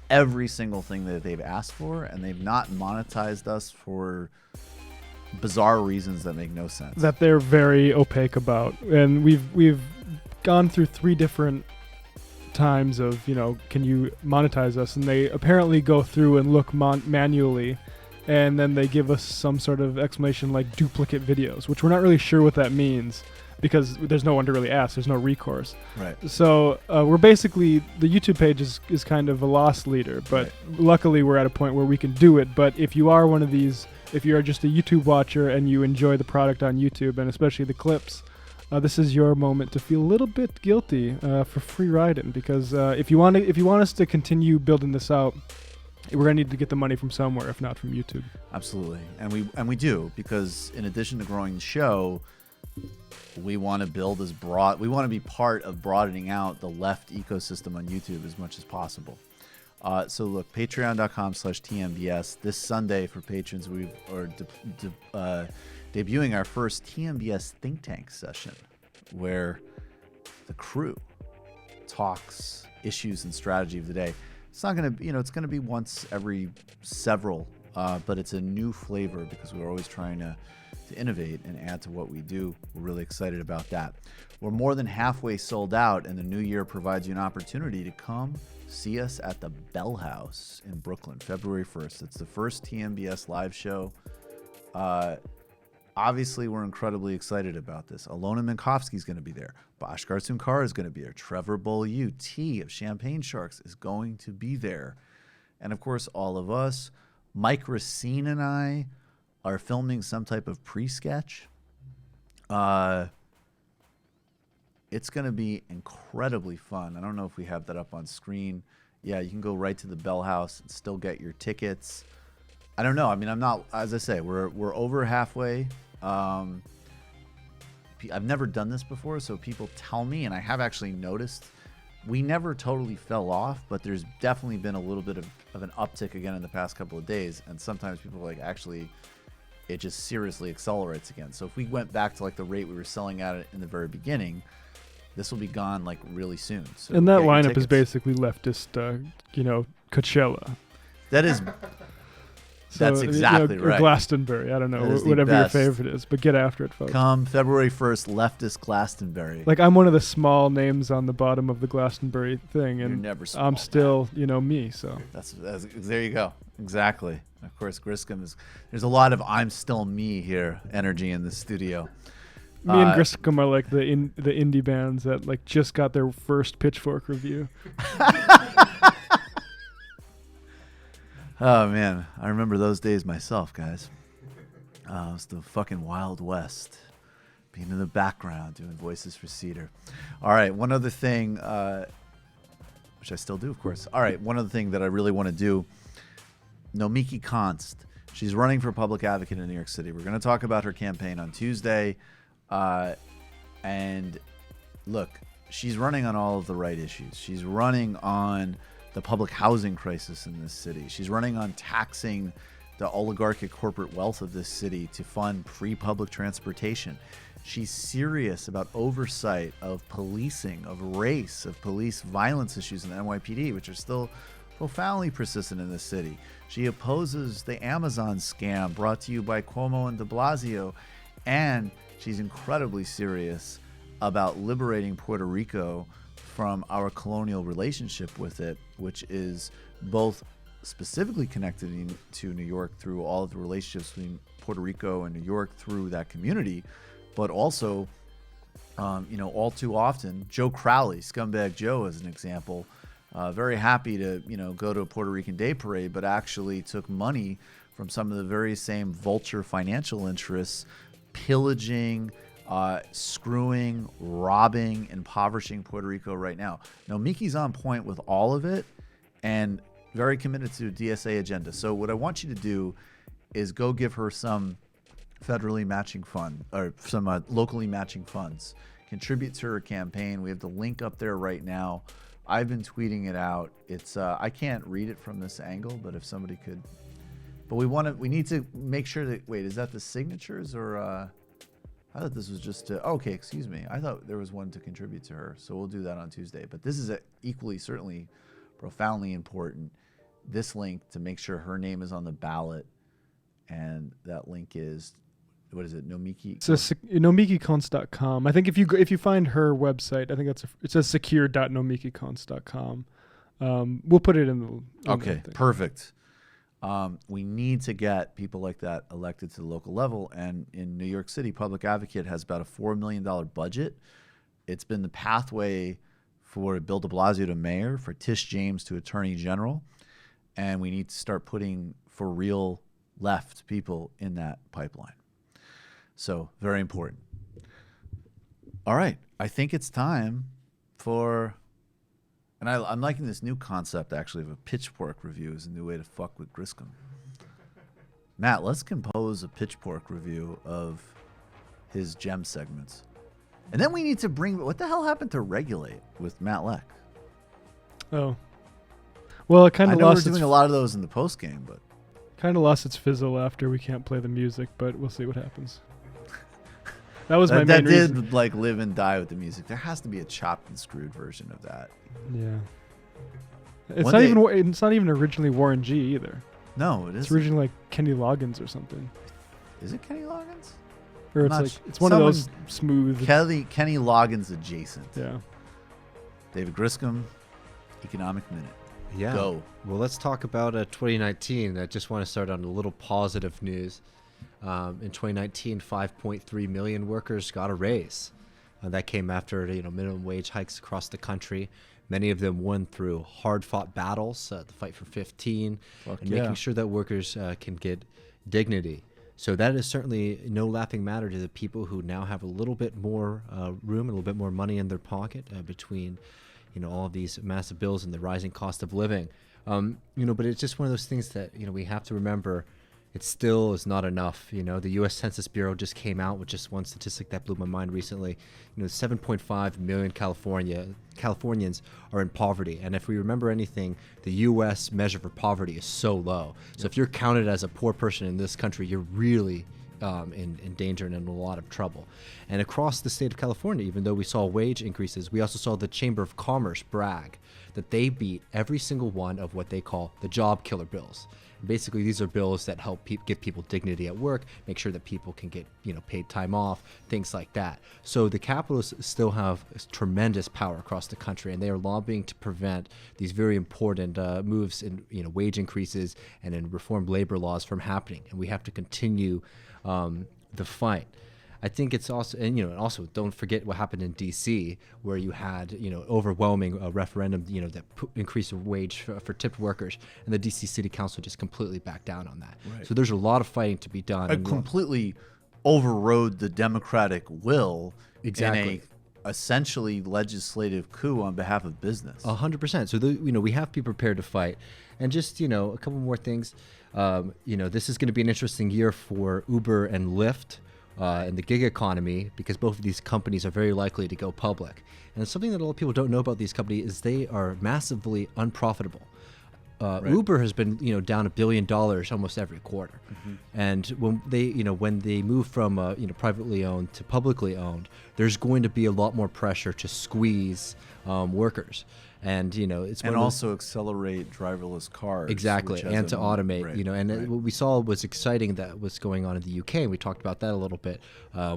every single thing that they've asked for, and they've not monetized us for bizarre reasons that make no sense. That they're very opaque about. And we've gone through 3 different times of, you know, can you monetize us? And they apparently go through and look manually and then they give us some sort of explanation like duplicate videos, which we're not really sure what that means because there's no one to really ask. There's no recourse. Right. So we're basically, the YouTube page is kind of a loss leader, but luckily we're at a point where we can do it. But if you are one of these, if you're just a YouTube watcher and you enjoy the product on YouTube, and especially the clips, this is your moment to feel a little bit guilty for free riding, because if you want us to continue building this out, we're gonna need to get the money from somewhere, if not from YouTube. Absolutely, and we do, because in addition to growing the show, we want to build as broad. We want to be part of broadening out the left ecosystem on YouTube as much as possible. So look, patreon.com/TMBS. This Sunday for patrons, we are debuting our first TMBS think tank session, where the crew talks issues and strategy of the day. It's not going to, it's going to be once every several, but it's a new flavor because we're always trying to innovate and add to what we do. We're really excited about that. We're more than halfway sold out, and the new year provides you an opportunity to come see us at the Bell House in Brooklyn, February 1st. It's the first TMBS live show. Obviously, we're incredibly excited about this. Alona Minkowski is going to be there. Bhaskar Sunkara is going to be there. Trevor Beaulieu, T of Champagne Sharks, is going to be there. And of course, all of us, Mike Racine and I, are filming some type of pre-sketch. It's going to be incredibly fun. I don't know if we have that up on screen. Yeah, you can go right to the Bell House and still get your tickets. I don't know. I mean, I'm not, as I say, we're over halfway. I've never done this before, so people tell me, and I have actually noticed, we never totally fell off, but there's definitely been a little bit of an uptick again in the past couple of days, and sometimes people are like, actually, it just seriously accelerates again. So if we went back to like the rate we were selling at it in the very beginning, this will be gone like really soon. So and that lineup is basically leftist, Coachella. That is... That's exactly right. Or Glastonbury. I don't know, whatever your favorite is, but get after it, folks. Come February 1st, leftist Glastonbury. Like, I'm one of the small names on the bottom of the Glastonbury thing, and You're never small, I'm still, me. So that's there you go. Exactly. Of course, Griscom is. There's a lot of "I'm still me" here energy in the studio. Me and Griscom are like the indie bands that like just got their first Pitchfork review. Oh, man. I remember those days myself, guys. It was the fucking Wild West. Being in the background, doing voices for Cedar. All right, one other thing, which I still do, of course. All right, one other thing that I really want to do. Nomiki Konst. She's running for public advocate in New York City. We're going to talk about her campaign on Tuesday. And look, she's running on all of the right issues. She's running on the public housing crisis in this city. She's running on taxing the oligarchic corporate wealth of this city to fund free public transportation. She's serious about oversight of policing, of race, of police violence issues in the NYPD, which are still profoundly persistent in this city. She opposes the Amazon scam brought to you by Cuomo and de Blasio. And she's incredibly serious about liberating Puerto Rico from our colonial relationship with it, which is both specifically connected to New York through all of the relationships between Puerto Rico and New York through that community, but also, all too often, Joe Crowley, Scumbag Joe, as an example, very happy to, go to a Puerto Rican Day Parade, but actually took money from some of the very same vulture financial interests, pillaging, screwing, robbing, impoverishing Puerto Rico right now. Now, Miki's on point with all of it and very committed to the DSA agenda. So what I want you to do is go give her some federally matching fund or some locally matching funds. Contribute to her campaign. We have the link up there right now. I've been tweeting it out. It's I can't read it from this angle, but if somebody could. But we need to make sure that, wait, is that the signatures or I thought this was just okay, excuse me. I thought there was one to contribute to her, so we'll do that on Tuesday. But this is equally, certainly, profoundly important. This link to make sure her name is on the ballot, and that link is, what is it, Nomiki? So nomikikonst.com. I think if you find her website, I think it says secure.nomikikonst.com. We'll put it in the. Okay, perfect. We need to get people like that elected to the local level. And in New York City, Public Advocate has about a $4 million budget. It's been the pathway for Bill de Blasio to mayor, for Tish James to attorney general. And we need to start putting for real left people in that pipeline. So very important. All right. I think it's time for, and I'm liking this new concept actually of a pitchfork review as a new way to fuck with Griscom. Matt, let's compose a pitchfork review of his gem segments. And then we need to bring, what the hell happened to Regulate with Matt Leck? Oh. Well, it kind I of know lost we're doing a lot of those in the post game, but kind of lost its fizzle after we can't play the music, but we'll see what happens. That was my main reason. That did like live and die with the music. There has to be a chopped and screwed version of that. Yeah. It's not even originally Warren G either. No, it is. It's originally like Kenny Loggins or something. Is it Kenny Loggins? Or it's one of those smooth Kenny Loggins adjacent. Yeah. David Griscom, Economic Minute. Yeah. Go. Well, let's talk about 2019. I just want to start on a little positive news. In 2019, 5.3 million workers got a raise. That came after minimum wage hikes across the country. Many of them won through hard-fought battles, the fight for 15, making sure that workers can get dignity. So that is certainly no laughing matter to the people who now have a little bit more room, a little bit more money in their pocket between all of these massive bills and the rising cost of living. But it's just one of those things that we have to remember. It still is not enough. The U.S. Census Bureau just came out with just one statistic that blew my mind recently. 7.5 million Californians are in poverty. And if we remember anything, the U.S. measure for poverty is so low. So if you're counted as a poor person in this country, you're really in danger and in a lot of trouble. And across the state of California, even though we saw wage increases, we also saw the Chamber of Commerce brag that they beat every single one of what they call the job killer bills. Basically, these are bills that help give people dignity at work, make sure that people can get paid time off, things like that. So the capitalists still have tremendous power across the country, and they are lobbying to prevent these very important moves in wage increases and in reformed labor laws from happening. And we have to continue the fight. I think it's also, and also don't forget what happened in D.C., where you had overwhelming referendum that increased the wage for tipped workers, and the D.C. City Council just completely backed down on that. Right. So there's a lot of fighting to be done. It completely overrode the democratic will in a essentially legislative coup on behalf of business. 100%. So we have to be prepared to fight, and just a couple more things. This is going to be an interesting year for Uber and Lyft. In the gig economy, because both of these companies are very likely to go public. And something that a lot of people don't know about these companies is they are massively unprofitable. Uber has been down $1 billion almost every quarter. Mm-hmm. And when they move from privately owned to publicly owned, there's going to be a lot more pressure to squeeze workers. And it's also accelerate driverless cars. Exactly, and to automate. Right. What we saw was exciting that was going on in the UK. And we talked about that a little bit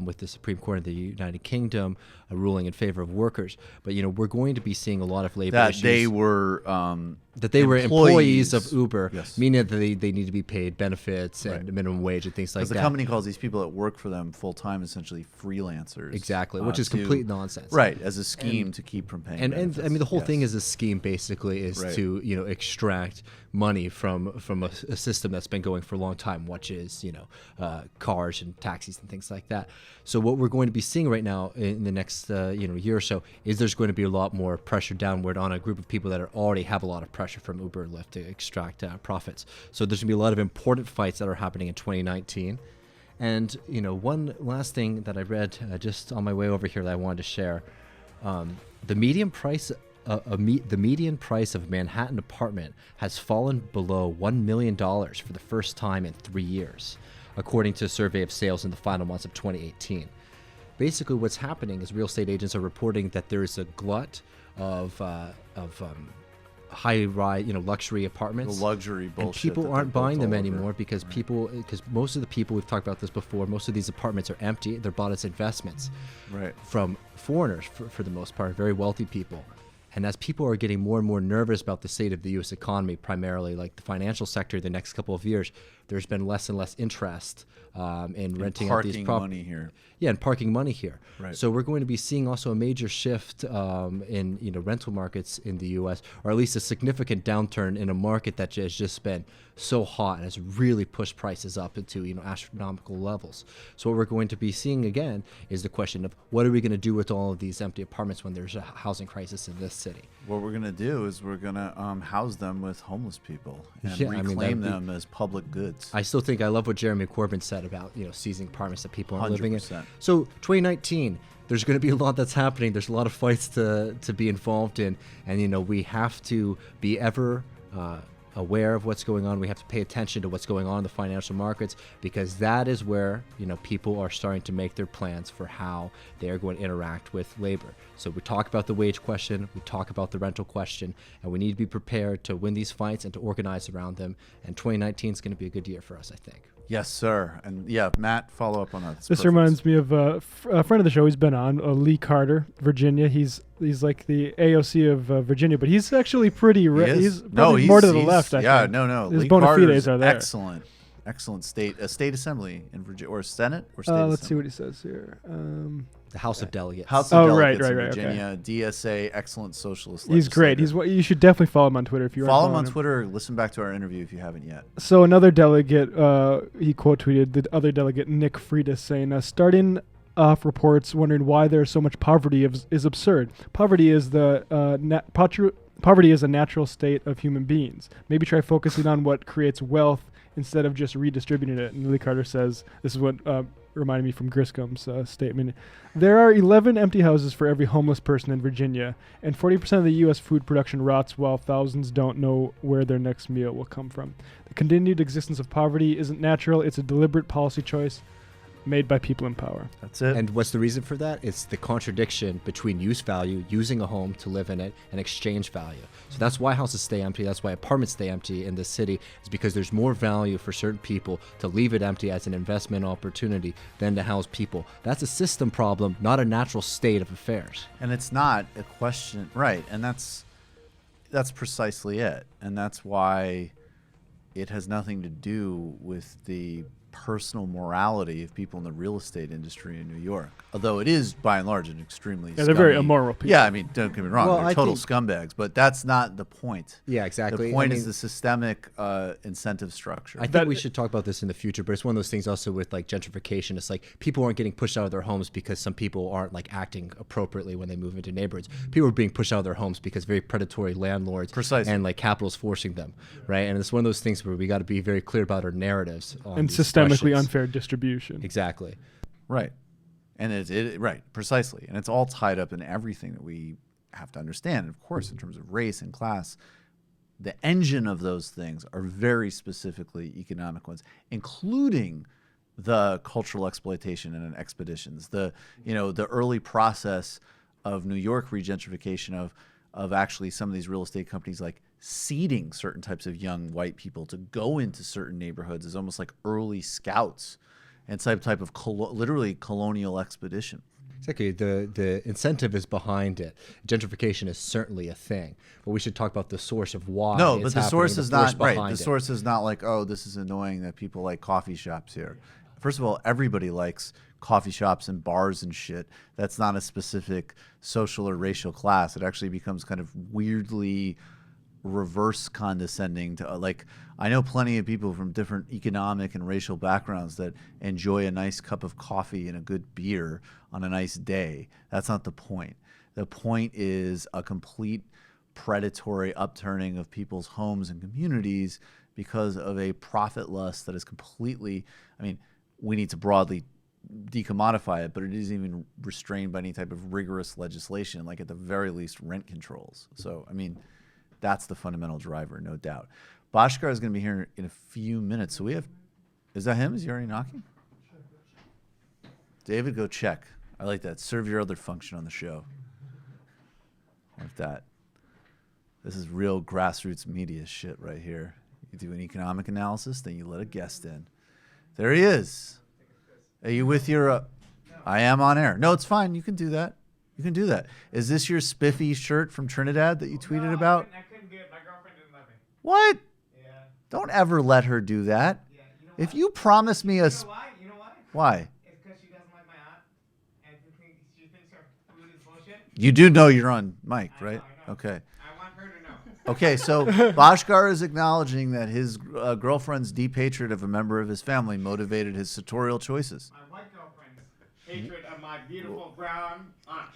with the Supreme Court of the United Kingdom ruling in favor of workers. But we're going to be seeing a lot of labor issues. They were employees of Uber, yes. meaning that they need to be paid benefits and minimum wage and things like that. Because the company calls these people that work for them full time essentially freelancers. Exactly, which is complete nonsense. Right, as a scheme to keep from paying. And I mean, the whole thing is a scheme. Basically, is to extract money from a system that's been going for a long time, which is cars and taxis and things like that. So what we're going to be seeing right now in the next year or so is there's going to be a lot more pressure downward on a group of people that already have a lot of pressure from Uber and Lyft to extract profits. So there's going to be a lot of important fights that are happening in 2019. And one last thing that I read just on my way over here that I wanted to share: the median price. The median price of a Manhattan apartment has fallen below $1 million for the first time in 3 years, according to a survey of sales in the final months of 2018. Basically, what's happening is real estate agents are reporting that there is a glut of high-rise, luxury apartments. The luxury bullshit. And people aren't buying them anymore because most of the people, we've talked about this before, most of these apartments are empty. They're bought as investments, right, from foreigners for the most part, very wealthy people. And as people are getting more and more nervous about the state of the U.S. economy, primarily like the financial sector, the next couple of years, there's been less and less interest in renting out these money here. Yeah, and parking money here. Right. So we're going to be seeing also a major shift in rental markets in the U.S., or at least a significant downturn in a market that has just been so hot and has really pushed prices up into astronomical levels. So what we're going to be seeing again is the question of what are we going to do with all of these empty apartments when there's a housing crisis in this city? What we're going to do is we're going to house them with homeless people and Yeah, reclaim them as public goods. I still think I love what Jeremy Corbyn said about seizing apartments that people aren't living in. 100%. So 2019, there's going to be a lot that's happening. There's a lot of fights to be involved in, and we have to be ever aware of what's going on. We have to pay attention to what's going on in the financial markets, because that is where people are starting to make their plans for how they are going to interact with labor. So we talk about the wage question, we talk about the rental question, and we need to be prepared to win these fights and to organize around them. And 2019 is going to be a good year for us, I think. Yes, sir. And yeah, Matt, follow up on that. This reminds me of a friend of the show. He's been on, Lee Carter, Virginia. He's like the AOC of Virginia, but he's actually pretty. He's more to the left. I think. No. His Lee bona Carter's fides are there. Excellent state assembly in Virginia, or Senate, or state. Let's see what he says here. The House of Delegates. House of Delegates right, in okay. Virginia, DSA, excellent socialist. He's great. You should definitely follow him on Twitter if you follow him on Twitter. Listen back to our interview if you haven't yet. So another delegate, he quote tweeted the other delegate, Nick Freitas, saying, starting off reports wondering why there's so much poverty is absurd. Poverty is Poverty is a natural state of human beings. Maybe try focusing on what creates wealth instead of just redistributing it. And Lee Carter says, this is what reminded me from Griscom's statement. There are 11 empty houses for every homeless person in Virginia, and 40% of the U.S. food production rots while thousands don't know where their next meal will come from. The continued existence of poverty isn't natural. It's a deliberate policy choice made by people in power. That's it. And what's the reason for that? It's the contradiction between use value, using a home to live in it, and exchange value. So that's why houses stay empty. That's why apartments stay empty in this city, is because there's more value for certain people to leave it empty as an investment opportunity than to house people. That's a system problem, not a natural state of affairs. And it's not a question, right? And that's precisely it. And that's why it has nothing to do with the personal morality of people in the real estate industry in New York, although it is by and large an extremely they're very immoral people. Yeah, I mean, don't get me wrong, Well, they're total scumbags, but that's not the point. Yeah, exactly. The point is the systemic incentive structure. I think we should talk about this in the future, but it's one of those things also with like gentrification. It's like people aren't getting pushed out of their homes because some people aren't like acting appropriately when they move into neighborhoods. People are being pushed out of their homes because very predatory landlords and like capital's forcing them, right? And it's one of those things where we got to be very clear about our narratives on and these systemically questions. unfair distribution. Exactly. Right. And right, precisely. And it's all tied up in everything that we have to understand. And of course, in terms of race and class, the engine of those things are very specifically economic ones, including the cultural exploitation and expeditions. The early process of New York regentrification of actually some of these real estate companies like seeding certain types of young white people to go into certain neighborhoods is almost like early scouts and type of literally colonial expedition. Exactly. The incentive is behind it. Gentrification is certainly a thing, but we should talk about the source of why. No, it's but the happening, source is not right. The it. source is not like, oh, this is annoying that people like coffee shops here. First of all, everybody likes coffee shops and bars and shit. That's not a specific social or racial class. It actually becomes kind of weirdly reverse condescending to like, I know plenty of people from different economic and racial backgrounds that enjoy a nice cup of coffee and a good beer on a nice day. That's not the point. The point is a complete predatory upturning of people's homes and communities because of a profit lust that is completely, I mean, we need to broadly decommodify it, but it isn't even restrained by any type of rigorous legislation, like at the very least rent controls. So, I mean, that's the fundamental driver, no doubt. Bhaskar is going to be here in a few minutes. So we have, is that him? Is he already knocking? David, go check. I like that. Serve your other function on the show. Like that. This is real grassroots media shit right here. You do an economic analysis, then you let a guest in. There he is. Are you with your... I am on air. No, it's fine. You can do that. You can do that. Is this your spiffy shirt from Trinidad that you tweeted about? I couldn't get it. My girlfriend didn't let me. What? Yeah. Don't ever let her do that. Yeah, you know If what? you promise me a... You know why? You know why? Why? It's because she doesn't like my aunt, and she thinks her food is bullshit. You do know you're on mic, I right? know. Okay. I want her to know. Okay, so Bhaskar is acknowledging that his girlfriend's deep hatred of a member of his family motivated his sartorial choices. My white girlfriend's hatred of my beautiful brown aunt.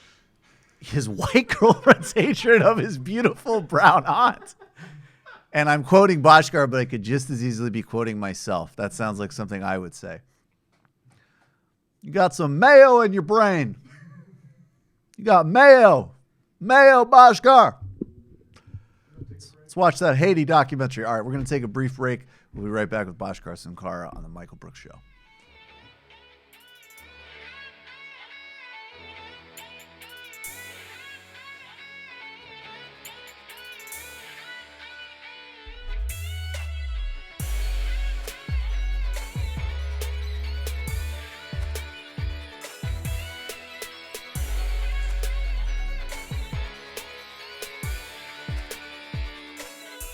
His white girlfriend's hatred of his beautiful brown aunt. And I'm quoting Bhaskar, but I could just as easily be quoting myself. That sounds like something I would say. You got some mayo in your brain. You got mayo. Mayo, Bhaskar. Let's watch that Haiti documentary. All right, we're going to take a brief break. We'll be right back with Bhaskar Sunkara on The Michael Brooks Show.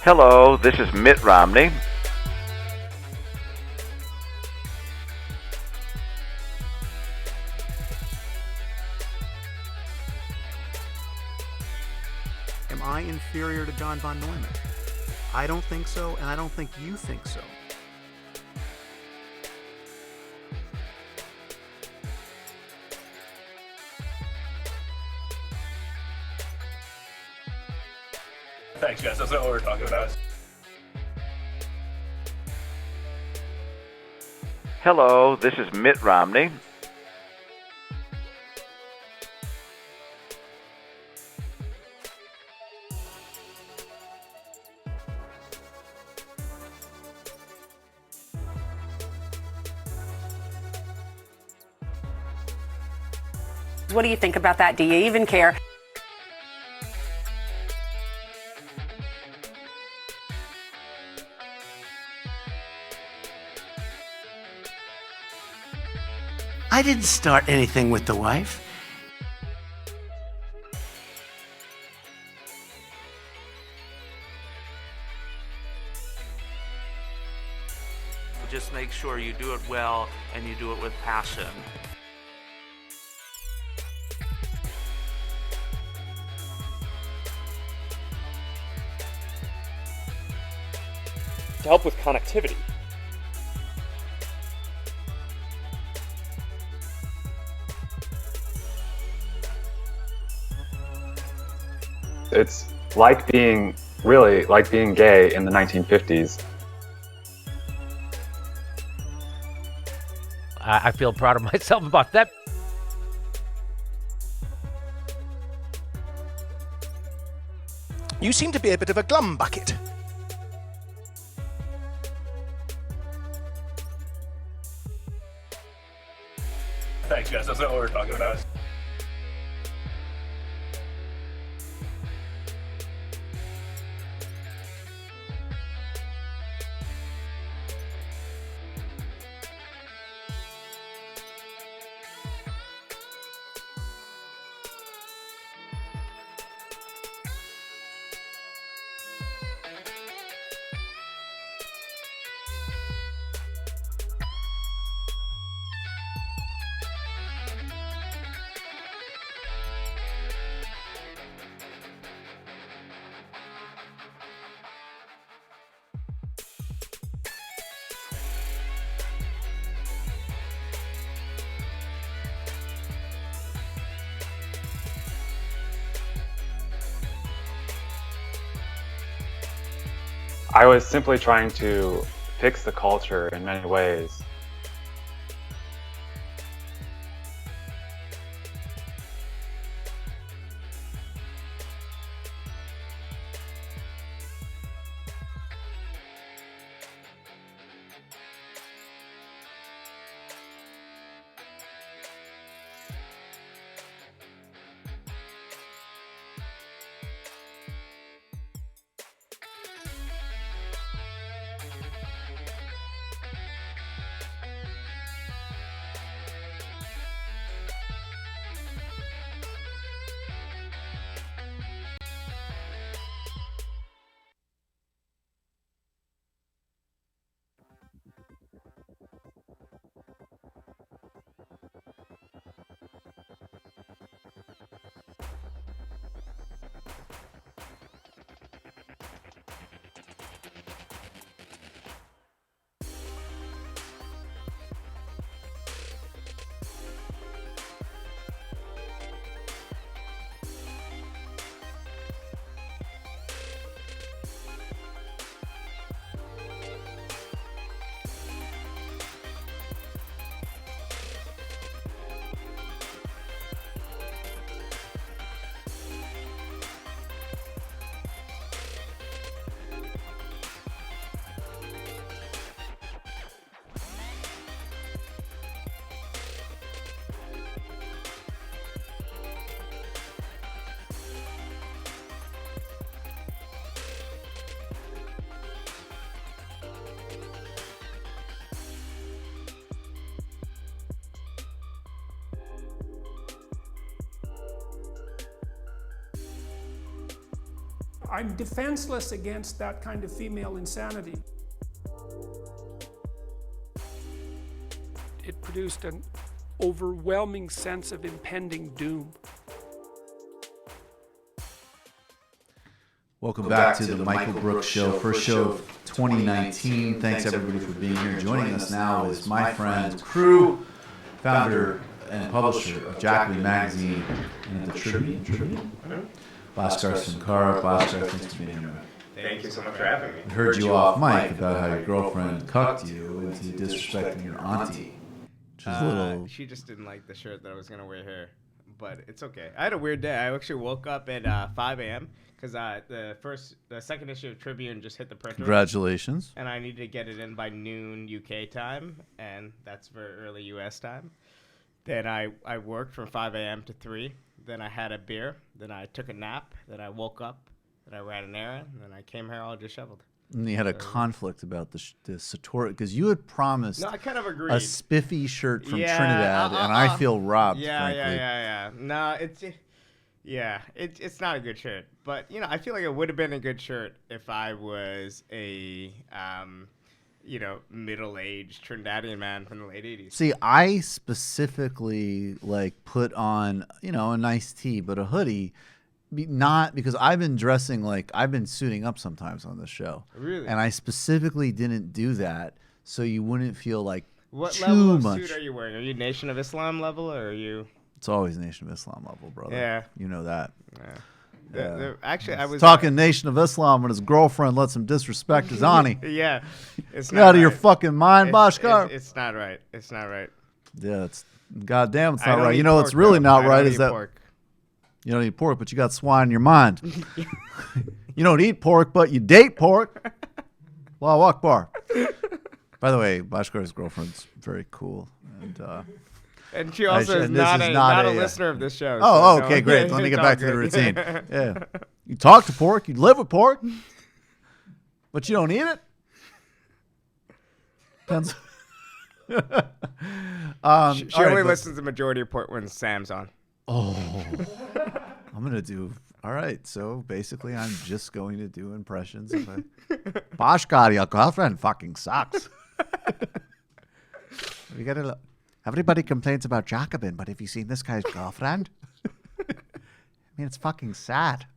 Hello, this is Mitt Romney. Am I inferior to John von Neumann? I don't think so, and I don't think you think so. Thanks, guys. That's not what we're talking about. Hello, this is Mitt Romney. What do you think about that? Do you even care? I didn't start anything with the wife. Just make sure you do it well and you do it with passion. To help with connectivity. It's like being gay in the 1950s. I feel proud of myself about that. You seem to be a bit of a glum bucket. Thanks, guys. That's not what we're talking about. I was simply trying to fix the culture in many ways. I'm defenseless against that kind of female insanity. It produced an overwhelming sense of impending doom. Welcome back to the Michael Brooks Show, first show of 2019. Thanks everybody for being here. Joining us now is my friend, crew, founder and publisher of Jacobin Magazine and the Tribune. Bhaskar Sunkara. Bhaskar, thanks for being here. Thank you so much for having me. I heard you off mic about how your girlfriend cucked you into disrespecting your auntie. Which is a little... She just didn't like the shirt that I was going to wear here. But it's okay. I had a weird day. I actually woke up at 5 a.m. because the second issue of Tribune just hit the printer. Congratulations. And I needed to get it in by noon UK time, and that's very early US time. Then I worked from 5 a.m. to 3. Then I had a beer. Then I took a nap. Then I woke up. Then I ran an errand. Then I came here all disheveled. And you had a conflict about the Sartori, because you had promised I kind of agreed. a spiffy shirt from Trinidad, and I feel robbed, frankly. Yeah. No, it's not a good shirt. But, I feel like it would have been a good shirt if I was a, middle-aged Trinidadian man from the late 80s. See, I specifically, put on, a nice tee, but a hoodie. Not because I've been dressing I've been suiting up sometimes on this show. Really? And I specifically didn't do that so you wouldn't feel what too level much. of suit are you wearing? Are you Nation of Islam level or are you? It's always Nation of Islam level, brother. Yeah. You know that. Yeah. Actually, I was talking Nation of Islam when his girlfriend lets him disrespect his auntie. Yeah. It's You're out of your fucking mind, Bhaskar. It's not right. It's not right. Yeah, it's goddamn it's not right. You know what's really not right is that you don't eat pork, but you got swine in your mind. You don't eat pork, but you date pork. Allahu Akbar. By the way, Bhaskara's girlfriend's very cool. And she also is not a listener of this show. Oh, okay, great. Let me get back to the routine. Yeah. You talk to pork, you live with pork, but you don't eat it? Depends. She only listens to majority of pork when Sam's on. Oh, I'm going to do... All right, so basically I'm just going to do impressions of a... Bhaskar, your girlfriend fucking sucks. We gotta... Everybody complains about Jacobin, but have you seen this guy's girlfriend? I mean, it's fucking sad.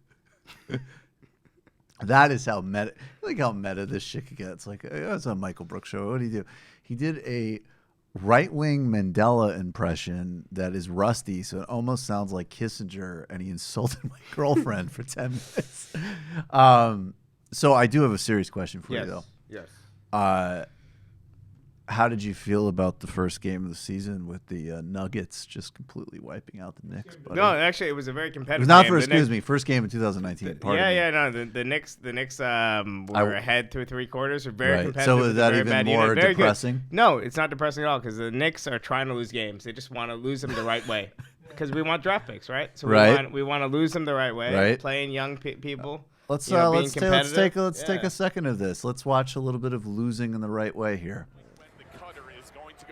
That is how meta... how meta this shit could get. It's it's a Michael Brooks show. What did he do? He did a... right-wing Mandela impression that is rusty, so it almost sounds like Kissinger, and he insulted my girlfriend for 10 minutes. So I do have a serious question for you, though. Yes. How did you feel about the first game of the season with the Nuggets just completely wiping out the Knicks? Buddy? No, actually, it was a very competitive game. It was not game. for, excuse me, first game of 2019. The Knicks were ahead through 3 quarters. Were very competitive. So is that even more depressing? Good. No, it's not depressing at all because the Knicks are trying to lose games. They just want to lose them the right way because we want draft picks, right? So we want to lose them the right way. Right. Playing young people. Let's take a second of this. Let's watch a little bit of losing in the right way here.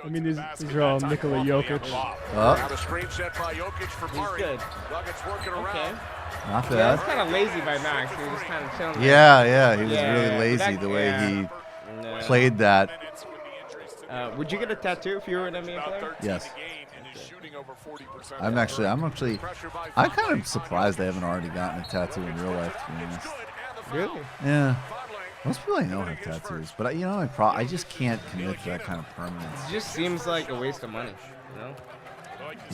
I mean, these are all Nikola Jokic. Now the screen set by Jokic for Murray. Good. Nuggets working around. Not bad. Yeah, that's kind of lazy by Max. He was just kind of chilling. Yeah, he was really lazy the way he played that. Would you get a tattoo if you were an NBA player? Yes. I'm kind of surprised they haven't already gotten a tattoo in real life, to be honest. Really? Yeah. Most people I know have tattoos, but I just can't commit to that kind of permanence. It just seems like a waste of money, you know?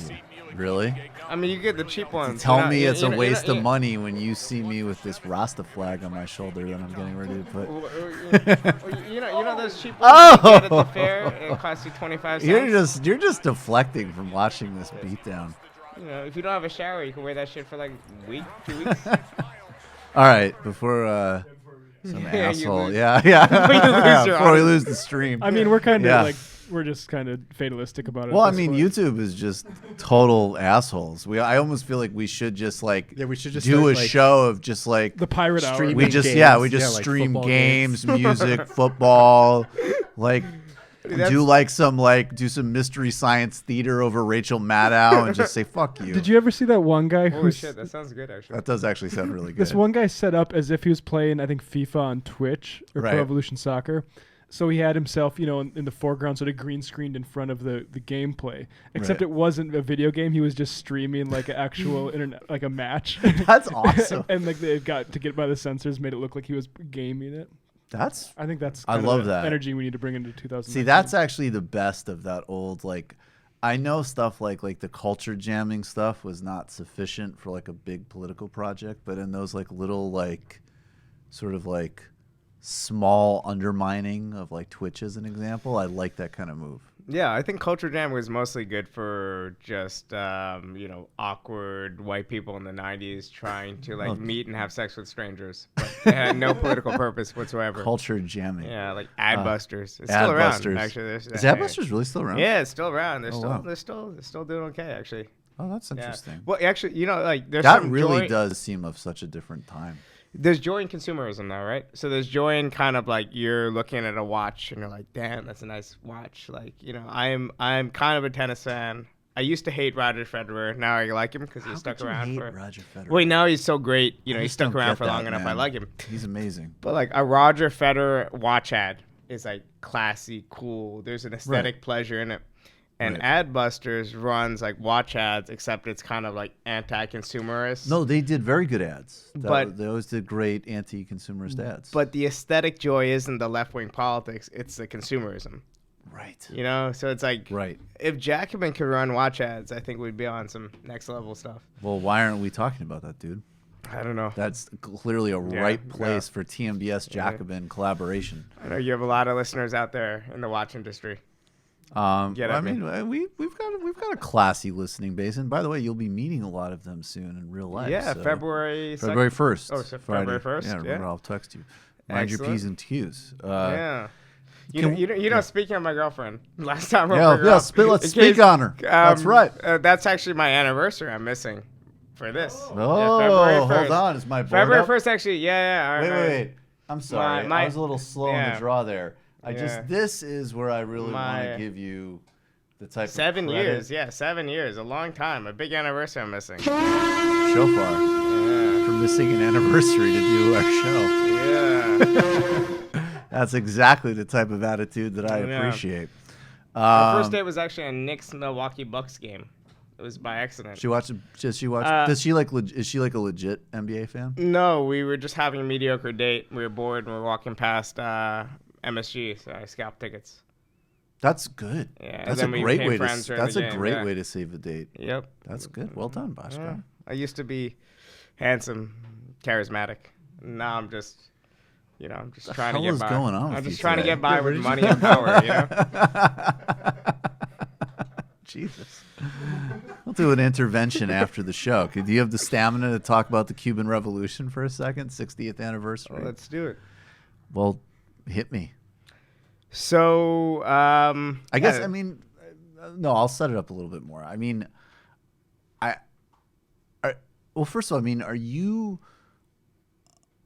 Yeah. Really? I mean, you get the cheap ones. Tell me it's a waste of money when you see me with this Rasta flag on my shoulder that I'm getting ready to put. You know those cheap ones you get at the fair? It costs you 25 cents. You're just deflecting from watching this beatdown. You know, if you don't have a shower, you can wear that shit for like a week, 2 weeks. All right, before some asshole, before we lose the stream. I mean, we're kind of we're just kind of fatalistic about it. Well, I mean, YouTube is just total assholes. I almost feel like we should just we should just do a show of just the Pirate Hour. We just stream games, music, football. do some mystery science theater over Rachel Maddow and just say fuck you. Did you ever see that one guy Holy who's shit, that sounds good actually. That does actually sound really good. This one guy set up as if he was playing, I think, FIFA on Twitch or Right. Pro Evolution Soccer. So he had himself, in the foreground, sort of green screened in front of the gameplay. Except Right. it wasn't a video game. He was just streaming like an actual internet, like a match. That's awesome. And like they got to get by the censors, made it look like he was gaming it. I think that's I kind of love the that energy we need to bring into 2000. See, that's actually the best of that old, like, I know stuff like the culture jamming stuff was not sufficient for like a big political project, but in those like little like sort of like small undermining of like Twitch as an example, I like that kind of move. Yeah, I think Culture Jam was mostly good for just awkward white people in the 90s trying to like meet and have sex with strangers, but it had no political purpose whatsoever. Culture jamming. Yeah, like Adbusters. It's still around. Adbusters. Actually, Is Adbusters really still around? Yeah, it's still around. They're wow. still doing okay actually. Oh, that's interesting. Yeah. Well, actually, there's that some really joy. does seem of such a different time. There's joy in consumerism now, right? So there's joy in kind of like you're looking at a watch and you're like, damn, that's a nice watch. Like, I'm kind of a tennis fan. I used to hate Roger Federer. Now I like him because he stuck around for. Roger Federer? Wait, now he's so great. He just stuck don't around get for long that, enough. man. I like him. He's amazing. But like a Roger Federer watch ad is like classy, cool. There's an aesthetic pleasure in it. And Adbusters runs like watch ads, except it's kind of like anti-consumerist. No, they did very good ads. But they always did great anti-consumerist ads. But the aesthetic joy isn't the left-wing politics; it's the consumerism. Right. So it's like if Jacobin could run watch ads, I think we'd be on some next level stuff. Well, why aren't we talking about that, dude? I don't know. That's clearly a right place for TMBS Jacobin collaboration. I know you have a lot of listeners out there in the watch industry. We've got a classy listening base, and by the way, you'll be meeting a lot of them soon in real life. Yeah, so February 1st. Oh, so February 1st. Yeah, remember, I'll text you. Mind your P's and Q's. Yeah. Speaking of my girlfriend, last time let's speak on her. That's right. That's actually my anniversary. I'm missing for this. Oh, February 1st. Hold on, is my board February up? 1st actually? Yeah. Wait. I'm sorry. I was a little slow in the draw there. This is where I really want to give you the type 7 of credit. years. Yeah, 7 years. A long time. A big anniversary I'm missing. Shofar. Yeah. For missing an anniversary to do our show. Yeah. That's exactly the type of attitude that I appreciate. Our first date was actually a Knicks Milwaukee Bucks game. It was by accident. Does she like is she like a legit NBA fan? No, we were just having a mediocre date. We were bored and we were walking past MSG, so I scalped tickets. That's good. Yeah, that's a great way to save a date. Yep. That's good. Well done, Bhaskar. Yeah. I used to be handsome, charismatic. Now I'm just, I'm just trying to get by. Going on I'm just trying to get by with money and power, Jesus. We'll do an intervention after the show. Do you have the stamina to talk about the Cuban Revolution for a second? 60th anniversary. Well, let's do it. Well, hit me. So, I guess, no, I'll set it up a little bit more. Well, first of all, are you,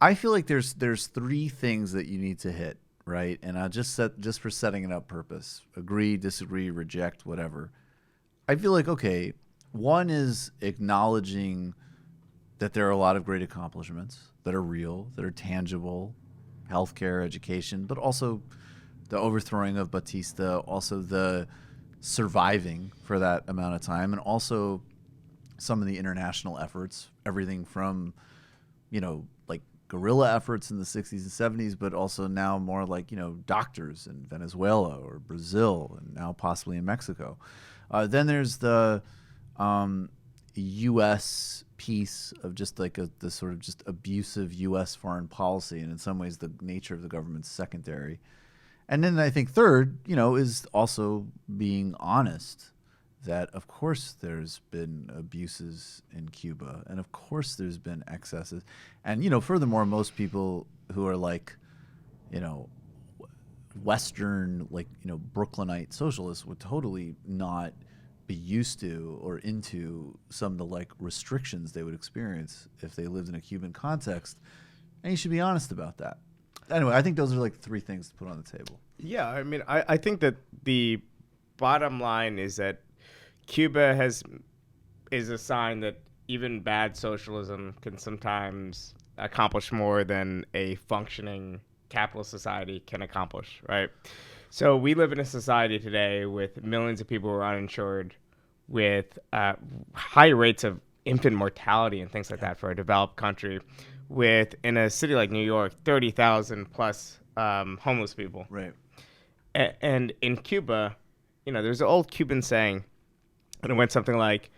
I feel like there's three things that you need to hit, right? And I'll just for setting it up purpose, agree, disagree, reject, whatever. I feel like, okay, one is acknowledging that there are a lot of great accomplishments that are real, that are tangible, healthcare, education, but also the overthrowing of Batista, also the surviving for that amount of time, and also some of the international efforts, everything from, like guerrilla efforts in the 60s and 70s, but also now more like, doctors in Venezuela or Brazil and now possibly in Mexico. Then there's the U.S. piece of just like the sort of just abusive U.S. foreign policy, and in some ways the nature of the government's secondary. And then I think third, is also being honest that, of course, there's been abuses in Cuba, and of course there's been excesses. And, furthermore, most people who are like, Western, like, Brooklynite socialists would totally not be used to or into some of the, like, restrictions they would experience if they lived in a Cuban context. And you should be honest about that. anyway, I think those are like three things to put on the table. Yeah, I mean, I think that the bottom line is that Cuba is a sign that even bad socialism can sometimes accomplish more than a functioning capitalist society can accomplish, right? So we live in a society today with millions of people who are uninsured, with high rates of infant mortality and things like that for a developed country, with, in a city like New York, 30,000 plus homeless people. Right. And in Cuba, there's an old Cuban saying, and it went something like,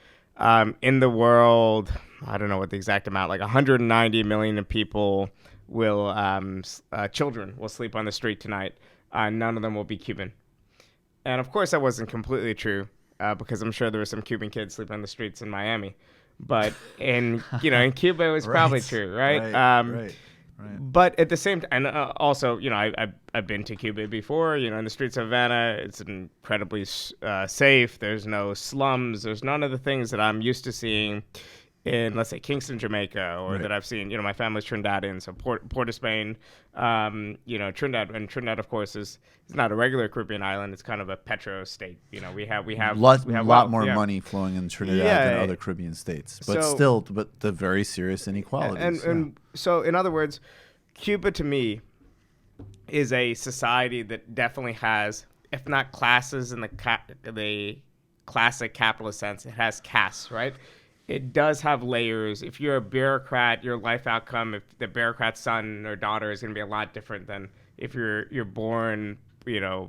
in the world, I don't know what the exact amount, like 190 million people children will sleep on the street tonight. None of them will be Cuban. And of course that wasn't completely true, because I'm sure there were some Cuban kids sleeping on the streets in Miami. But in Cuba it was probably true, right? Right. But at the same time, and also, I've been to Cuba before. In the streets of Havana, it's incredibly safe. There's no slums. There's none of the things that I'm used to seeing in, let's say, Kingston, Jamaica, or that I've seen. My family's Trinidadian, so Port of Spain. Trinidad, and Trinidad, of course, is not a regular Caribbean island. It's kind of a petro state. We have a lot more money flowing in Trinidad than other Caribbean states, but but the very serious inequalities. And so, in other words, Cuba to me is a society that definitely has, if not classes in the classic capitalist sense, it has castes, right? It does have layers. If you're a bureaucrat, your life outcome, if the bureaucrat's son or daughter, is going to be a lot different than if you're born,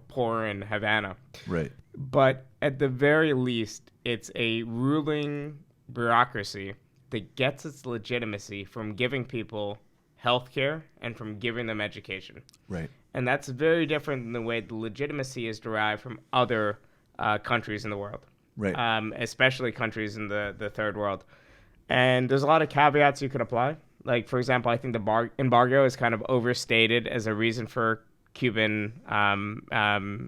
poor in Havana. Right. But at the very least, it's a ruling bureaucracy that gets its legitimacy from giving people health care and from giving them education. Right. And that's very different than the way the legitimacy is derived from other countries in the world. Right. Especially countries in the third world. And there's a lot of caveats you could apply. Like, for example, I think the embargo is kind of overstated as a reason for Cuban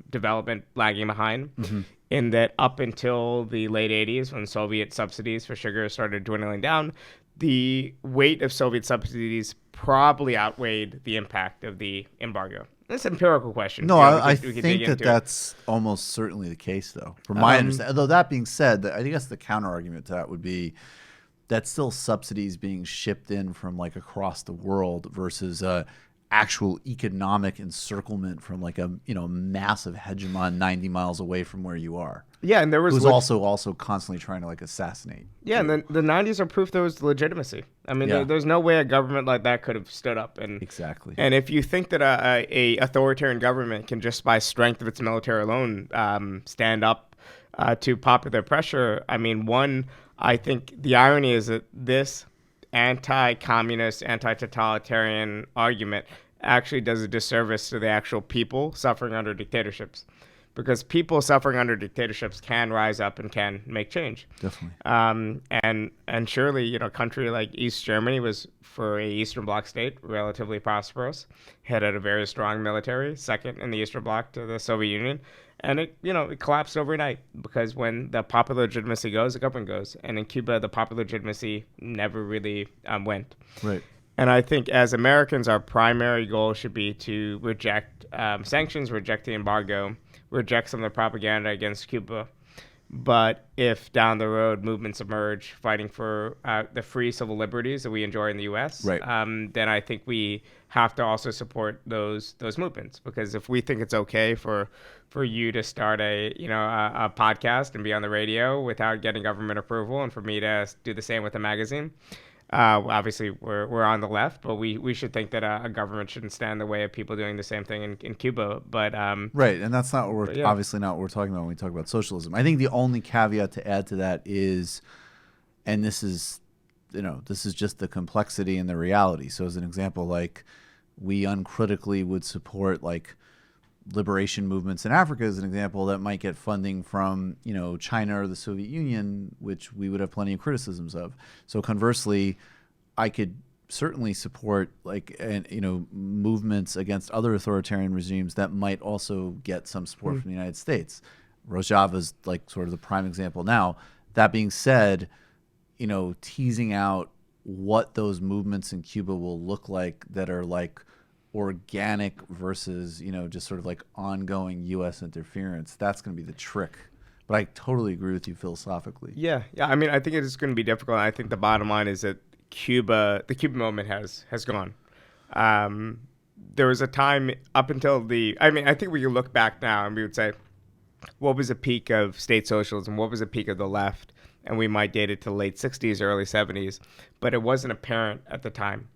development lagging behind, in that up until the late 80s, when Soviet subsidies for sugar started dwindling down, the weight of Soviet subsidies probably outweighed the impact of the embargo. That's an empirical question. No, I think that's almost certainly the case, though, from my understanding. Though that being said, I guess the counter argument to that would be that's still subsidies being shipped in from like across the world versus actual economic encirclement from like a massive hegemon 90 miles away from where you are. Yeah, and there was also constantly trying to like assassinate. Yeah, and then the 90s are proof there was legitimacy. I mean, there's no way a government like that could have stood up. And exactly. And if you think that a authoritarian government can just by strength of its military alone stand up to popular pressure, I mean, I think the irony is that this anti-communist, anti-totalitarian argument actually does a disservice to the actual people suffering under dictatorships. Because people suffering under dictatorships can rise up and can make change. Definitely. And surely, a country like East Germany was, for a Eastern Bloc state, relatively prosperous, had a very strong military, second in the Eastern Bloc to the Soviet Union. And it collapsed overnight, because when the popular legitimacy goes, the government goes. And in Cuba, the popular legitimacy never really went. Right. And I think as Americans, our primary goal should be to reject sanctions, reject the embargo, reject some of the propaganda against Cuba. But if down the road movements emerge fighting for the free civil liberties that we enjoy in the U.S., right. Then I think we have to also support those movements. Because if we think it's okay for you to start a podcast and be on the radio without getting government approval, and for me to do the same with a magazine, obviously we're on the left, but we should think that a government shouldn't stand in the way of people doing the same thing in Cuba. But right, and that's not what we're obviously not what we're talking about when we talk about socialism. I think the only caveat to add to that is, and this is just the complexity and the reality. So as an example, like we uncritically would support like liberation movements in Africa as an example that might get funding from China or the Soviet Union, which we would have plenty of criticisms of. So conversely, I could certainly support movements against other authoritarian regimes that might also get some support from the United States. Rojava is like sort of the prime example now. That being said, teasing out what those movements in Cuba will look like that are like organic versus, just sort of like ongoing U.S. interference. That's going to be the trick. But I totally agree with you philosophically. Yeah. I mean, I think it is going to be difficult. I think the bottom line is that the Cuban moment has gone. There was a time up until I think we can look back now and we would say, what was the peak of state socialism? What was the peak of the left? And we might date it to late 60s, early 70s. But it wasn't apparent at the time.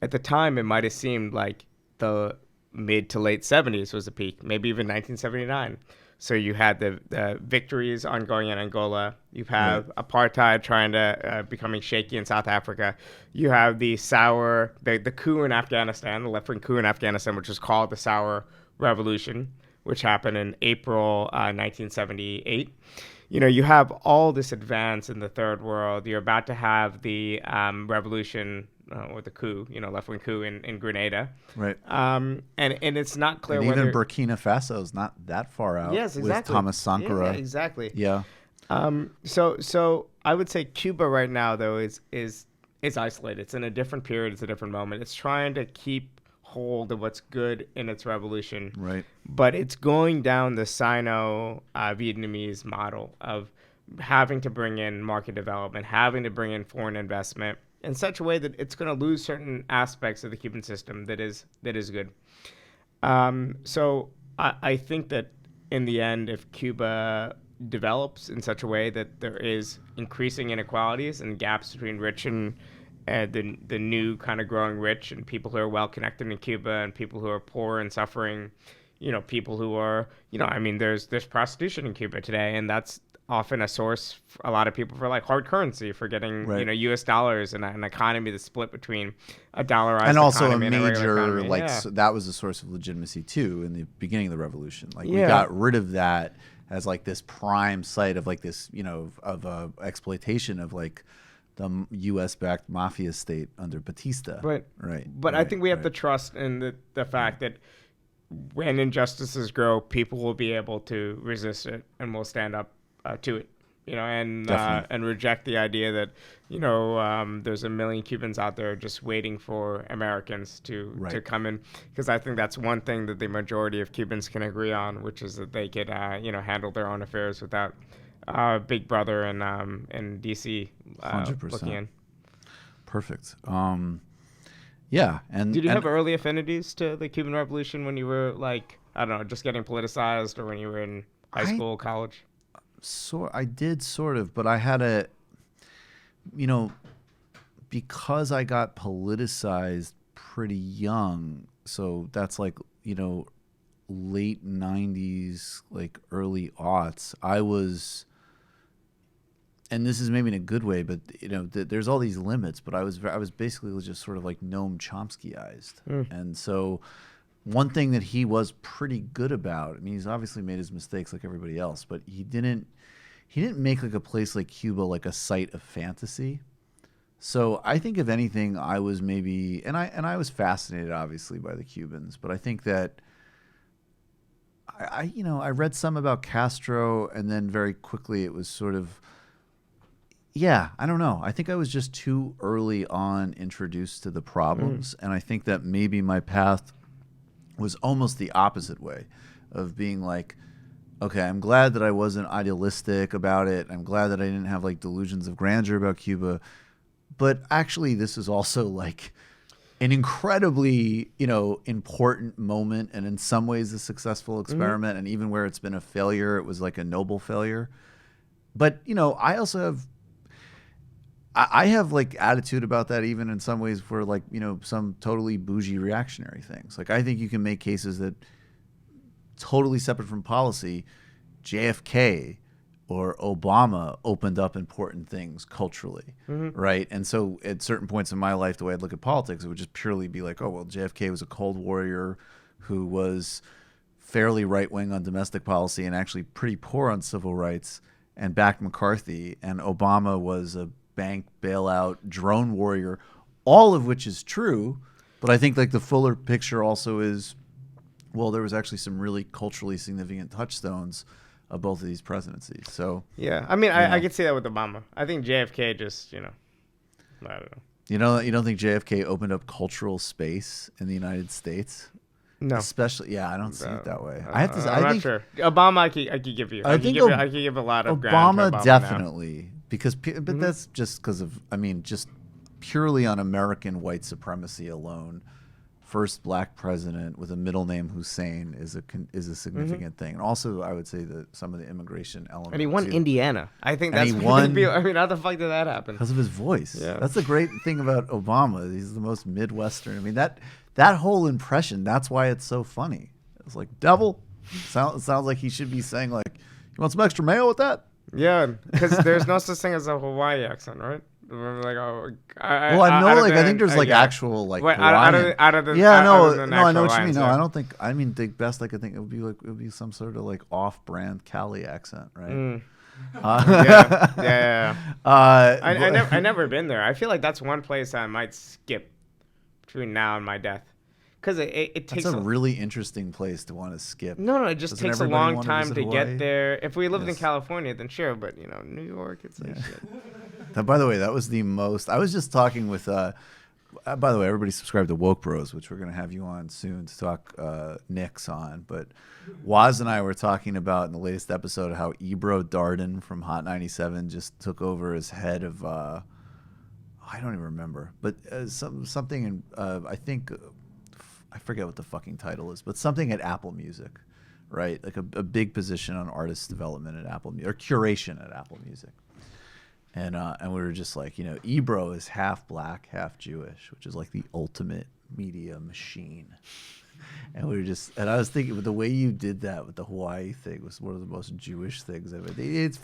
At the time, it might have seemed like the mid to late 70s was the peak, maybe even 1979. So you had the victories ongoing in Angola. You have apartheid trying to becoming shaky in South Africa. You have the coup in Afghanistan, the left-wing coup in Afghanistan, which was called the Sour Revolution, which happened in April 1978. You have all this advance in the third world. You're about to have the revolution or the coup, left-wing coup in Grenada. Right. And it's not clear and whether... even Burkina Faso is not that far out. Yes, exactly. With Thomas Sankara. Yeah, exactly. Yeah. So I would say Cuba right now, though, is isolated. It's in a different period. It's a different moment. It's trying to keep hold of what's good in its revolution. Right. But it's going down the Sino-Vietnamese model of having to bring in market development, having to bring in foreign investment in such a way that it's going to lose certain aspects of the Cuban system that is good. So I think that in the end, if Cuba develops in such a way that there is increasing inequalities and gaps between rich and the new kind of growing rich and people who are well connected in Cuba and people who are poor and suffering, people who are, there's prostitution in Cuba today, and that's often a source for a lot of people for like hard currency, for getting U.S. dollars and an economy that's split between a dollarized and also economy a major and that was a source of legitimacy too in the beginning of the revolution. We got rid of that as like this prime site of like this of exploitation of like the U.S.-backed mafia state under Batista. But I think we have to trust in the fact that when injustices grow, people will be able to resist it and will stand up to it, and reject the idea that there's a million Cubans out there just waiting for Americans to come in, because I think that's one thing that the majority of Cubans can agree on, which is that they could handle their own affairs without Big Brother and DC 100%. looking in. Perfect. Yeah. And did you have early affinities to the Cuban Revolution when you were just getting politicized, or when you were in high school, college? I did sort of, but I had because I got politicized pretty young. So that's like, late 90s, like early aughts. I was, and this is maybe in a good way, but there's all these limits, but I was basically just sort of like Noam Chomsky-ized. And so one thing that he was pretty good about, he's obviously made his mistakes like everybody else, but he didn't make like a place like Cuba like a site of fantasy. So I think if anything, I was maybe, and I was fascinated obviously by the Cubans, but I think that I read some about Castro, and then very quickly it was sort of, I don't know. I think I was just too early on introduced to the problems, and I think that maybe my path was almost the opposite way of being like, okay, I'm glad that I wasn't idealistic about it. I'm glad that I didn't have like delusions of grandeur about Cuba. But actually, this is also like an incredibly, important moment, and in some ways a successful experiment. And even where it's been a failure, it was like a noble failure. But, I also have like attitude about that, even in some ways for like, some totally bougie reactionary things. Like, I think you can make cases that totally separate from policy, JFK or Obama opened up important things culturally, right? And so at certain points in my life, the way I'd look at politics, it would just purely be like, oh, well, JFK was a cold warrior who was fairly right-wing on domestic policy and actually pretty poor on civil rights and backed McCarthy, and Obama was a bank bailout drone warrior, all of which is true. But I think like the fuller picture also is, well, there was actually some really culturally significant touchstones of both of these presidencies. So I could see that with Obama. I think JFK just, I don't know. You don't think JFK opened up cultural space in the United States? No. Especially, I don't see it that way. I think not sure. Obama, I could give you. I could give a lot of ground to Obama definitely, now. Because that's just because of, just purely on American white supremacy alone. First black president with a middle name Hussein is a significant thing, and also I would say that some of the immigration elements. And he won Indiana. I think that's. How the fuck did that happen? Because of his voice. Yeah. That's the great thing about Obama. He's the most Midwestern. That whole impression. That's why it's so funny. It's like devil. Sounds like he should be saying like, "You want some extra mayo with that?" Yeah, because there's no such thing as a Hawaii accent, right? I think there's actual like out of the I know what you mean. No, I don't think. I mean, the best I could think it would be some sort of like off-brand Cali accent, right? I never been there. I feel like that's one place I might skip between now and my death, because it takes. That's a really interesting place to want to skip. No, it just takes a long time to get there. If we lived in California, then sure, but New York, it's like shit. By the way, that was the most. I was just talking with. By the way, everybody subscribe to Woke Bros, which we're going to have you on soon to talk Knicks on. But Waz and I were talking about in the latest episode how Ebro Darden from Hot 97 just took over as head of. I don't even remember, but something in. I think I forget what the fucking title is, but something at Apple Music, right? Like a big position on artist development at Apple Music or curation at Apple Music. And we were just like, Ebro is half black, half Jewish, which is like the ultimate media machine. And I was thinking, with the way you did that with the Hawaii thing was one of the most Jewish things ever. It's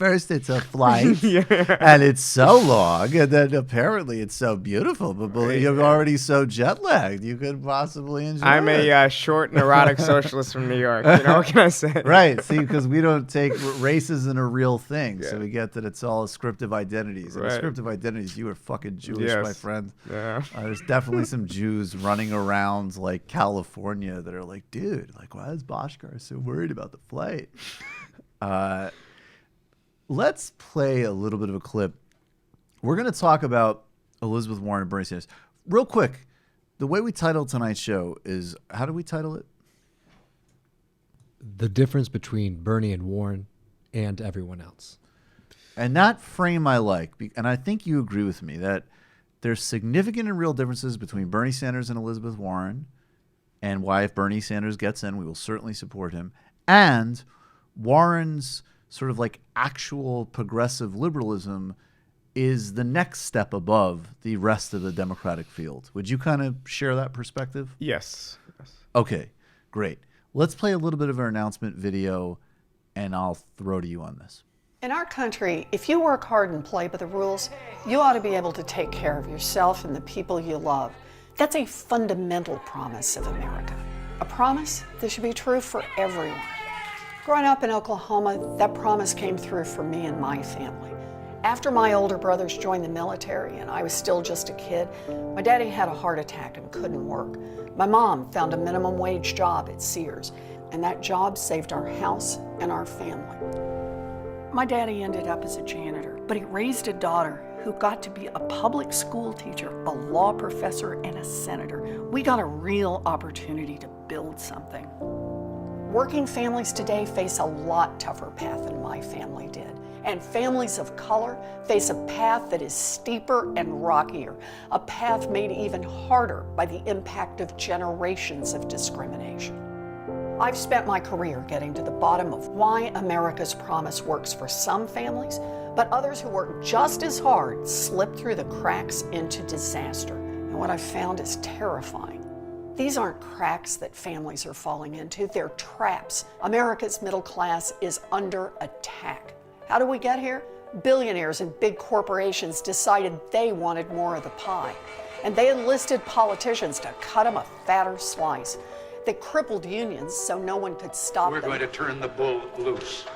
a flight, and it's so long, and then apparently it's so beautiful, but you're already so jet lagged, you could possibly enjoy I'm a short, neurotic socialist from New York. What can I say? Right. See, because we don't take race isn't a real thing, so we get that it's all ascriptive identities. And ascriptive identities, you are fucking Jewish, my friend. Yeah. There's definitely some Jews running around like California that are like, dude, like, why is Bhaskar so worried about the flight? Let's play a little bit of a clip. We're going to talk about Elizabeth Warren and Bernie Sanders. Real quick, the way we titled tonight's show is, how do we title it? The difference between Bernie and Warren and everyone else. And that frame I like, and I think you agree with me, that there's significant and real differences between Bernie Sanders and Elizabeth Warren, and why if Bernie Sanders gets in, we will certainly support him. And Warren's sort of like actual progressive liberalism is the next step above the rest of the Democratic field. Would you kind of share that perspective? Yes. Okay, great. Let's play a little bit of our announcement video, and I'll throw to you on this. In our country, if you work hard and play by the rules, you ought to be able to take care of yourself and the people you love. That's a fundamental promise of America. A promise that should be true for everyone. Growing up in Oklahoma, that promise came through for me and my family. After my older brothers joined the military and I was still just a kid, my daddy had a heart attack and couldn't work. My mom found a minimum wage job at Sears, and that job saved our house and our family. My daddy ended up as a janitor, but he raised a daughter who got to be a public school teacher, a law professor, and a senator. We got a real opportunity to build something. Working families today face a lot tougher path than my family did. And families of color face a path that is steeper and rockier, a path made even harder by the impact of generations of discrimination. I've spent my career getting to the bottom of why America's promise works for some families, but others who work just as hard slip through the cracks into disaster. And what I've found is terrifying. These aren't cracks that families are falling into, they're traps. America's middle class is under attack. How did we get here? Billionaires and big corporations decided they wanted more of the pie, and they enlisted politicians to cut them a fatter slice. They crippled unions so no one could stop them. We're going to turn the bull loose.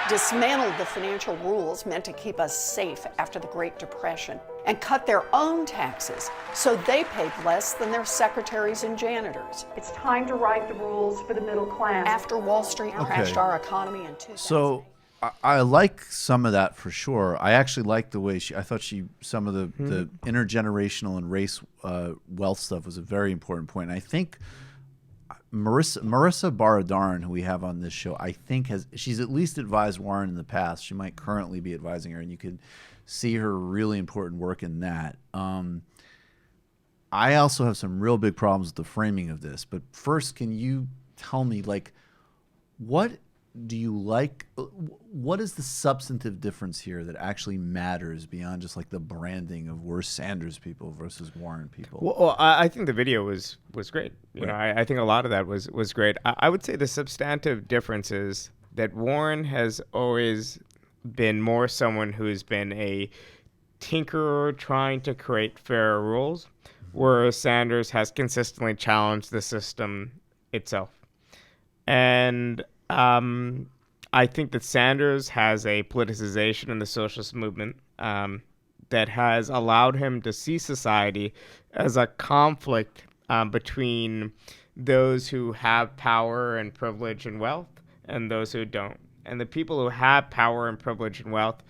Dismantled the financial rules meant to keep us safe after the Great Depression, and cut their own taxes so they paid less than their secretaries and janitors. It's time to write the rules for the middle class. After Wall Street crashed our economy in 2000. So I like some of that for sure. I actually like the way some of the intergenerational and race wealth stuff was a very important point. And I think Marissa Baradaran, who we have on this show, I think she's at least advised Warren in the past. She might currently be advising her, and you could see her really important work in that. I also have some real big problems with the framing of this. But first, can you tell me, like, what do you like? What is the substantive difference here that actually matters beyond just like the branding of we're Sanders people versus Warren people? Well, I think the video was great. You know, I think a lot of that was great. I would say the substantive difference is that Warren has always been more someone who's been a tinkerer trying to create fairer rules, whereas Sanders has consistently challenged the system itself. And I think that Sanders has a politicization in the socialist movement that has allowed him to see society as a conflict between those who have power and privilege and wealth and those who don't. And the people who have power and privilege and wealth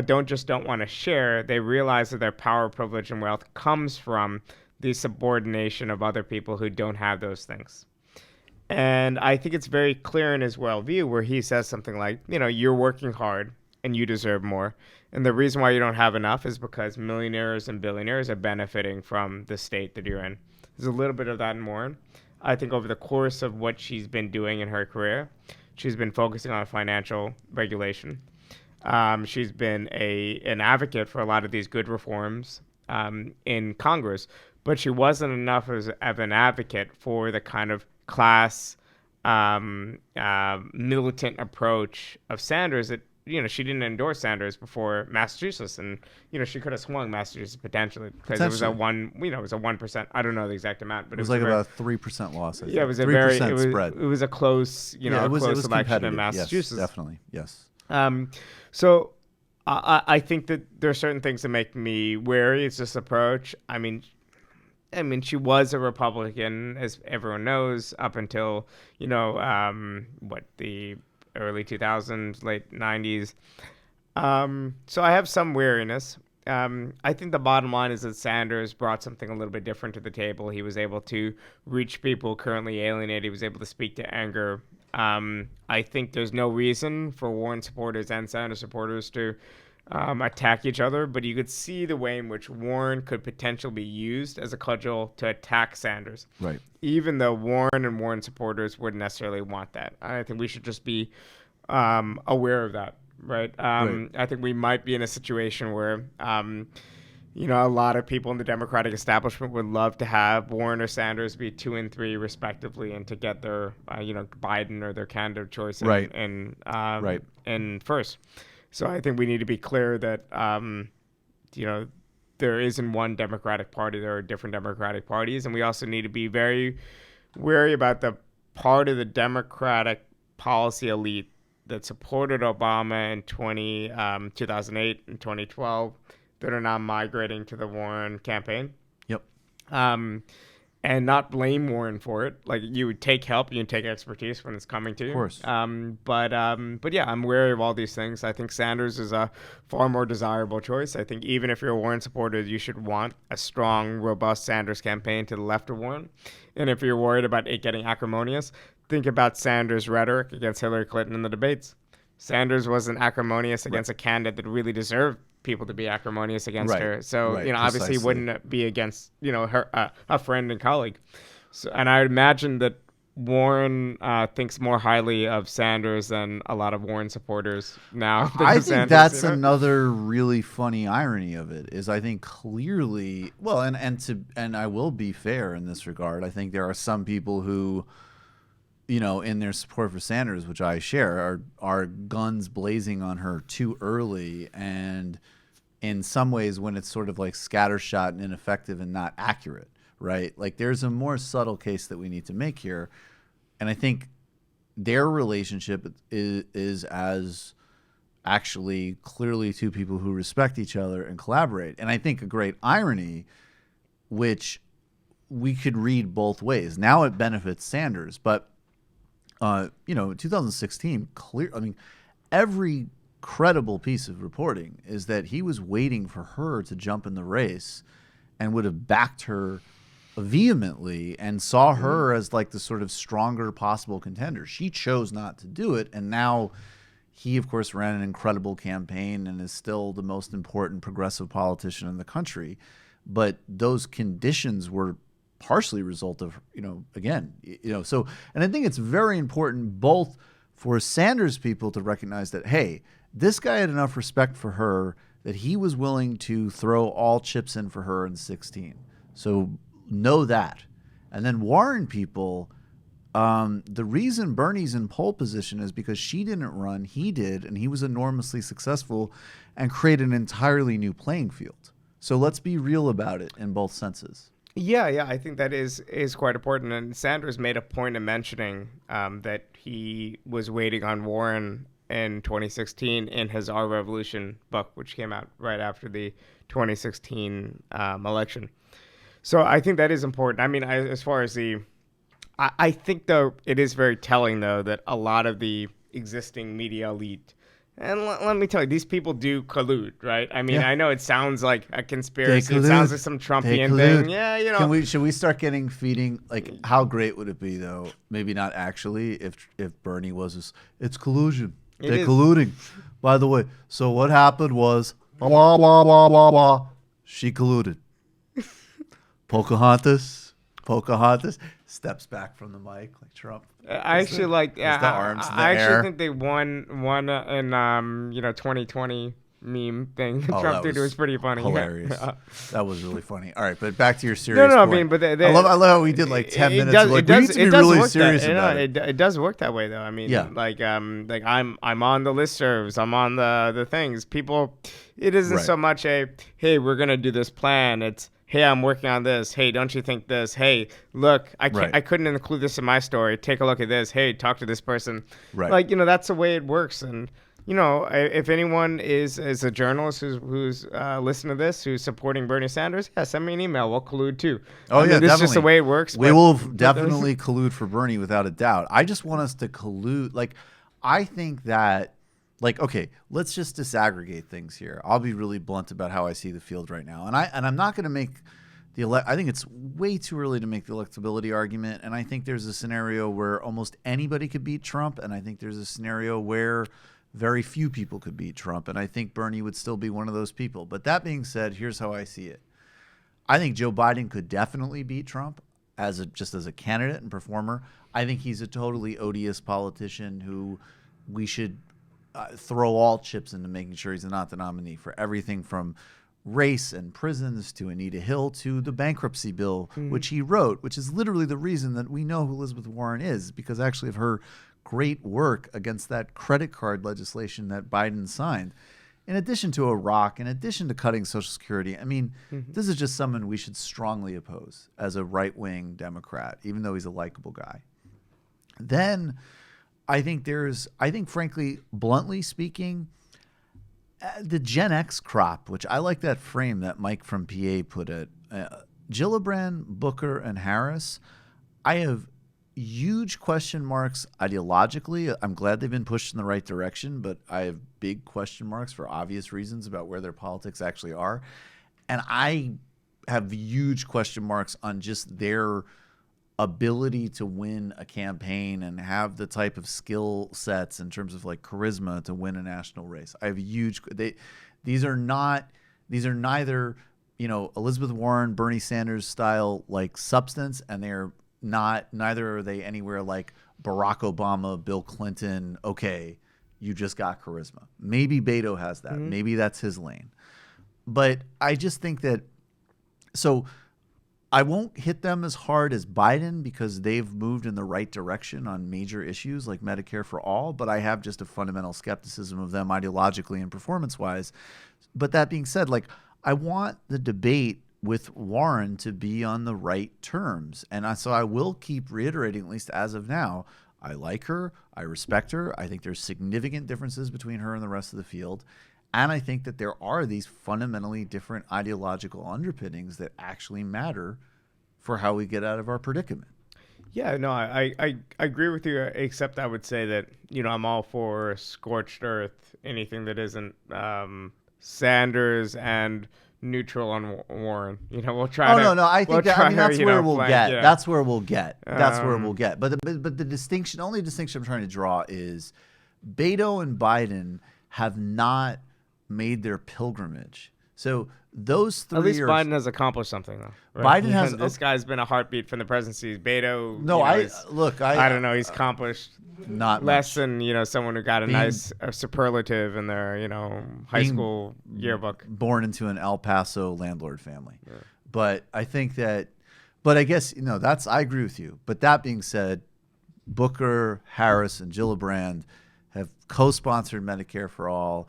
don't want to share. They realize that their power, privilege, and wealth comes from the subordination of other people who don't have those things. And I think it's very clear in his worldview where he says something like, you know, you're working hard and you deserve more. And the reason why you don't have enough is because millionaires and billionaires are benefiting from the state that you're in. There's a little bit of that in Warren. I think over the course of what she's been doing in her career, she's been focusing on financial regulation. She's been an advocate for a lot of these good reforms in Congress, but she wasn't enough of an advocate for the kind of class militant approach of Sanders that, you know, she didn't endorse Sanders before Massachusetts, and, you know, she could have swung Massachusetts potentially because it was it was a 1%. I don't know the exact amount, but it was like about a 3% loss. I think. Yeah, it was a 3% spread. It was a close, close election in Massachusetts. Yes, definitely, yes. So I think that there are certain things that make me wary. It's this approach. I mean, she was a Republican, as everyone knows, up until, the early 2000s, late 90s. So I have some wariness. I think the bottom line is that Sanders brought something a little bit different to the table. He was able to reach people currently alienated. He was able to speak to anger. I think there's no reason for Warren supporters and Sanders supporters to attack each other, but you could see the way in which Warren could potentially be used as a cudgel to attack Sanders. Right. Even though Warren and Warren supporters wouldn't necessarily want that. I think we should just be aware of that, right? Right. I think we might be in a situation where, a lot of people in the Democratic establishment would love to have Warren or Sanders be 2 and 3 respectively, and to get their, Biden or their candidate of choice in first. So I think we need to be clear that, there isn't one Democratic Party. There are different Democratic parties. And we also need to be very wary about the part of the Democratic policy elite that supported Obama in 2008 and 2012 that are now migrating to the Warren campaign. Yep. And not blame Warren for it. Like, you would take help, you would take expertise when it's coming to you. Of course. But yeah, I'm wary of all these things. I think Sanders is a far more desirable choice. I think even if you're a Warren supporter, you should want a strong, robust Sanders campaign to the left of Warren. And if you're worried about it getting acrimonious, think about Sanders' rhetoric against Hillary Clinton in the debates. Sanders wasn't acrimonious against a candidate that really deserved people to be acrimonious against her. So, obviously he wouldn't be against, her, a friend and colleague. So, and I imagine that Warren thinks more highly of Sanders than a lot of Warren supporters now. I think Sanders, that's another really funny irony of it is I think clearly, well, and I will be fair in this regard. I think there are some people who, in their support for Sanders, which I share, are guns blazing on her too early, and in some ways when it's sort of like scattershot and ineffective and not accurate, right? Like, there's a more subtle case that we need to make here, and I think their relationship is as actually clearly two people who respect each other and collaborate. And I think a great irony, which we could read both ways. Now it benefits Sanders, but 2016, every incredible piece of reporting is that he was waiting for her to jump in the race and would have backed her vehemently and saw her as like the sort of stronger possible contender. She chose not to do it, and now he, of course, ran an incredible campaign and is still the most important progressive politician in the country. But those conditions were partially a result of, again, so, and I think it's very important both for Sanders people to recognize that, hey, this guy had enough respect for her that he was willing to throw all chips in for her in 2016. So know that. And then Warren people, the reason Bernie's in pole position is because she didn't run, he did, and he was enormously successful and created an entirely new playing field. So let's be real about it in both senses. Yeah, I think that is quite important. And Sanders made a point of mentioning that he was waiting on Warren in 2016 in his Our Revolution book, which came out right after the 2016 election. So I think that is important. I mean, as far as I think, though, it is very telling, though, that a lot of the existing media elite, and let me tell you, these people do collude, right? I mean, I know it sounds like a conspiracy. It sounds like some Trumpian thing. Yeah, Should we start feeding, like, how great would it be, though? Maybe not actually, if Bernie was, it's collusion. They're colluding. By the way, so what happened was, blah, blah, blah, blah, blah. She colluded. Pocahontas steps back from the mic like Trump. I actually like. The arms in the I air. actually think they won in 2020 meme thing. Trump did. It was pretty funny. Hilarious. That was really funny. All right, but back to your serious. No, point. I mean, but I love how we did like 10 minutes. We need to be really serious about it. It does work that way, though. I mean, like I'm on the listservs. I'm on the things. People, it isn't so much hey, we're gonna do this plan. It's, hey, I'm working on this. Hey, don't you think this? Hey, look, I couldn't include this in my story. Take a look at this. Hey, talk to this person. Right. Like, that's the way it works. And, if anyone is a journalist who's listening to this, who's supporting Bernie Sanders, send me an email. We'll collude too. This is just the way it works. We will definitely collude for Bernie without a doubt. I just want us to collude. Like, I think that, like, okay, let's just disaggregate things here. I'll be really blunt about how I see the field right now. And I'm not going to make I think it's way too early to make the electability argument. And I think there's a scenario where almost anybody could beat Trump. And I think there's a scenario where very few people could beat Trump. And I think Bernie would still be one of those people. But that being said, here's how I see it. I think Joe Biden could definitely beat Trump just as a candidate and performer. I think he's a totally odious politician who we should throw all chips into making sure he's not the nominee for everything from race and prisons to Anita Hill to the bankruptcy bill, which he wrote, which is literally the reason that we know who Elizabeth Warren is, because actually of her great work against that credit card legislation that Biden signed. In addition to Iraq, in addition to cutting Social Security, I mean, this is just someone we should strongly oppose as a right-wing Democrat, even though he's a likable guy. Then I think frankly, bluntly speaking, the Gen X crop, which I like that frame that Mike from PA put it, Gillibrand, Booker, and Harris, I have huge question marks ideologically. I'm glad they've been pushed in the right direction, but I have big question marks for obvious reasons about where their politics actually are. And I have huge question marks on just their ability to win a campaign and have the type of skill sets in terms of like charisma to win a national race. I have these are neither, Elizabeth Warren, Bernie Sanders style like substance, and neither are they anywhere like Barack Obama, Bill Clinton. Okay, you just got charisma. Maybe Beto has that. Maybe that's his lane. But I just think that, so I won't hit them as hard as Biden because they've moved in the right direction on major issues like Medicare for all, but I have just a fundamental skepticism of them ideologically and performance-wise. But that being said, like, I want the debate with Warren to be on the right terms. And so I will keep reiterating, at least as of now, I like her, I respect her, I think there's significant differences between her and the rest of the field. And I think that there are these fundamentally different ideological underpinnings that actually matter for how we get out of our predicament. Yeah, no, I agree with you, except I would say that, I'm all for scorched earth, anything that isn't Sanders and neutral on Warren. We'll try to... No, I think that's where we'll get. Yeah. That's where we'll get. That's where we'll get. But the only distinction I'm trying to draw is Beto and Biden have not made their pilgrimage. So those three. At least Biden has accomplished something, though. Right? Biden has. This guy's been a heartbeat from the presidency. Beto. No, I don't know. He's accomplished not less much. than someone who got a nice superlative in their high school yearbook. Born into an El Paso landlord family, but I think that. But I guess I agree with you. But that being said, Booker, Harris, and Gillibrand have co-sponsored Medicare for All.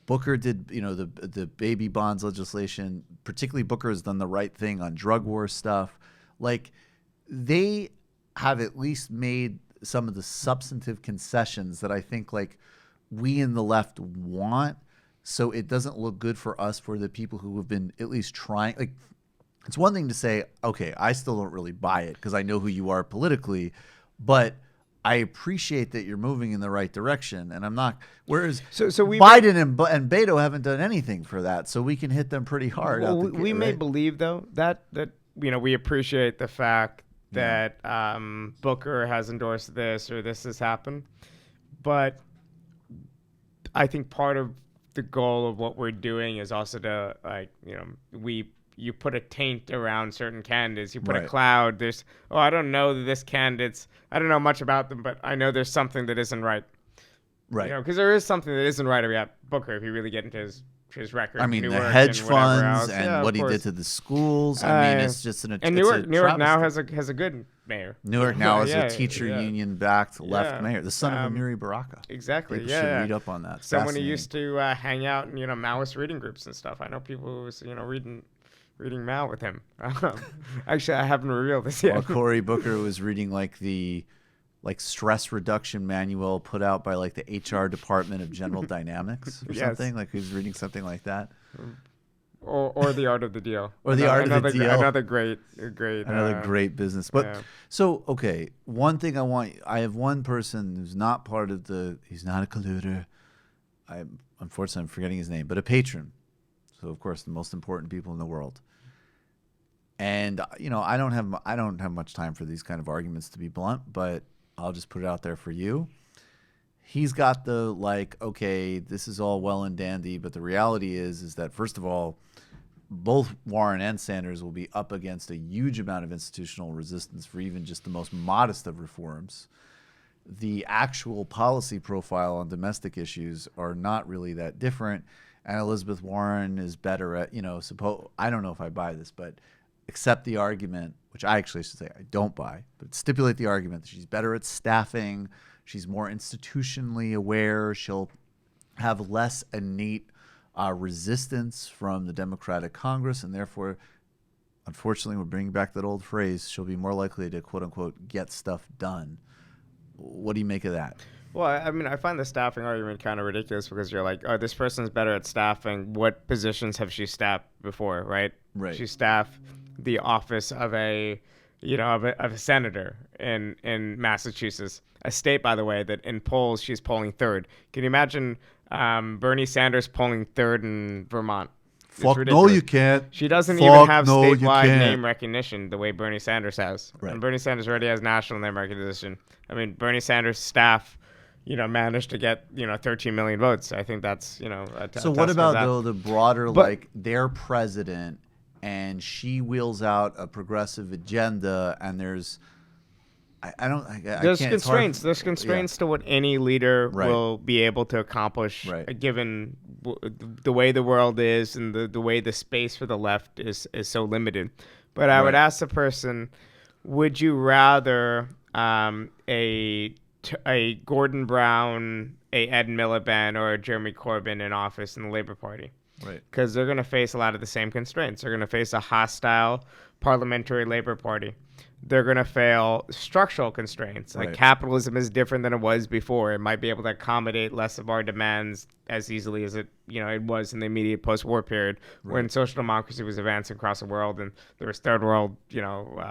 Booker did, the baby bonds legislation. Particularly, Booker has done the right thing on drug war stuff. Like, they have at least made some of the substantive concessions that I think, like, we in the left want. So it doesn't look good for us, for the people who have been at least trying. Like, it's one thing to say, okay, I still don't really buy it because I know who you are politically, but I appreciate that you're moving in the right direction, and I'm not. Whereas Biden and Beto haven't done anything for that, so we can hit them pretty hard. Well, we may believe though that we appreciate the fact that Booker has endorsed this or this has happened, but I think part of the goal of what we're doing is also to you put a taint around certain candidates. You put a cloud. I don't know this candidate's. I don't know much about them, but I know there's something that isn't right. Right. Because there is something that isn't right about Booker if you really get into his record. I mean, the Newark hedge and whatever funds else. and what he did to the schools. I mean, it's just and Newark now has a good mayor. Newark now is a teacher union backed left mayor, the son of Amiri Baraka. Exactly. People should read up on that. Someone who used to hang out in Maoist reading groups and stuff. I know people who was reading Mao with him. Actually, I haven't revealed this yet. Well, Cory Booker was reading the stress reduction manual put out by the HR department of General Dynamics or something. Like he was reading something like that. Or The Art of the Deal. Or The Art of the Deal. Another great business. But so, okay, one thing I have one person who's not part of he's not a colluder. Unfortunately, I'm forgetting his name, but a patron. So, of course, the most important people in the world. And, I don't have much time for these kind of arguments, to be blunt, but I'll just put it out there for you. He's got the, okay, this is all well and dandy, but the reality is that, first of all, both Warren and Sanders will be up against a huge amount of institutional resistance for even just the most modest of reforms. The actual policy profile on domestic issues are not really that different. And Elizabeth Warren is better at, I don't know if I buy this, but accept the argument, which I actually should say I don't buy, but stipulate the argument that she's better at staffing, she's more institutionally aware, she'll have less innate resistance from the Democratic Congress, and therefore, unfortunately, we're bringing back that old phrase, she'll be more likely to, quote-unquote, get stuff done. What do you make of that? Well, I mean, I find the staffing argument kind of ridiculous because you're like, oh, this person's better at staffing. What positions have she staffed before, right? Right. She staffed the office of a senator in Massachusetts, a state, by the way, that in polls she's polling third. Can you imagine Bernie Sanders polling third in Vermont? Fuck no, you can't. She doesn't even have statewide name recognition the way Bernie Sanders has. Right. And Bernie Sanders already has national name recognition. I mean, Bernie Sanders' staff managed to get 13 million votes. I think that's so what about though the broader their president, and she wheels out a progressive agenda, and there's constraints. There's constraints to what any leader will be able to accomplish, given the way the world is and the way the space for the left is so limited. But I would ask the person, would you rather a Gordon Brown, a Ed Miliband, or a Jeremy Corbyn in office in the Labour Party? Right. Because they're going to face a lot of the same constraints. They're going to face a hostile parliamentary Labor Party. They're going to fail structural constraints. Like capitalism is different than it was before. It might be able to accommodate less of our demands as easily as it was in the immediate post-war period when social democracy was advancing across the world and there was third world,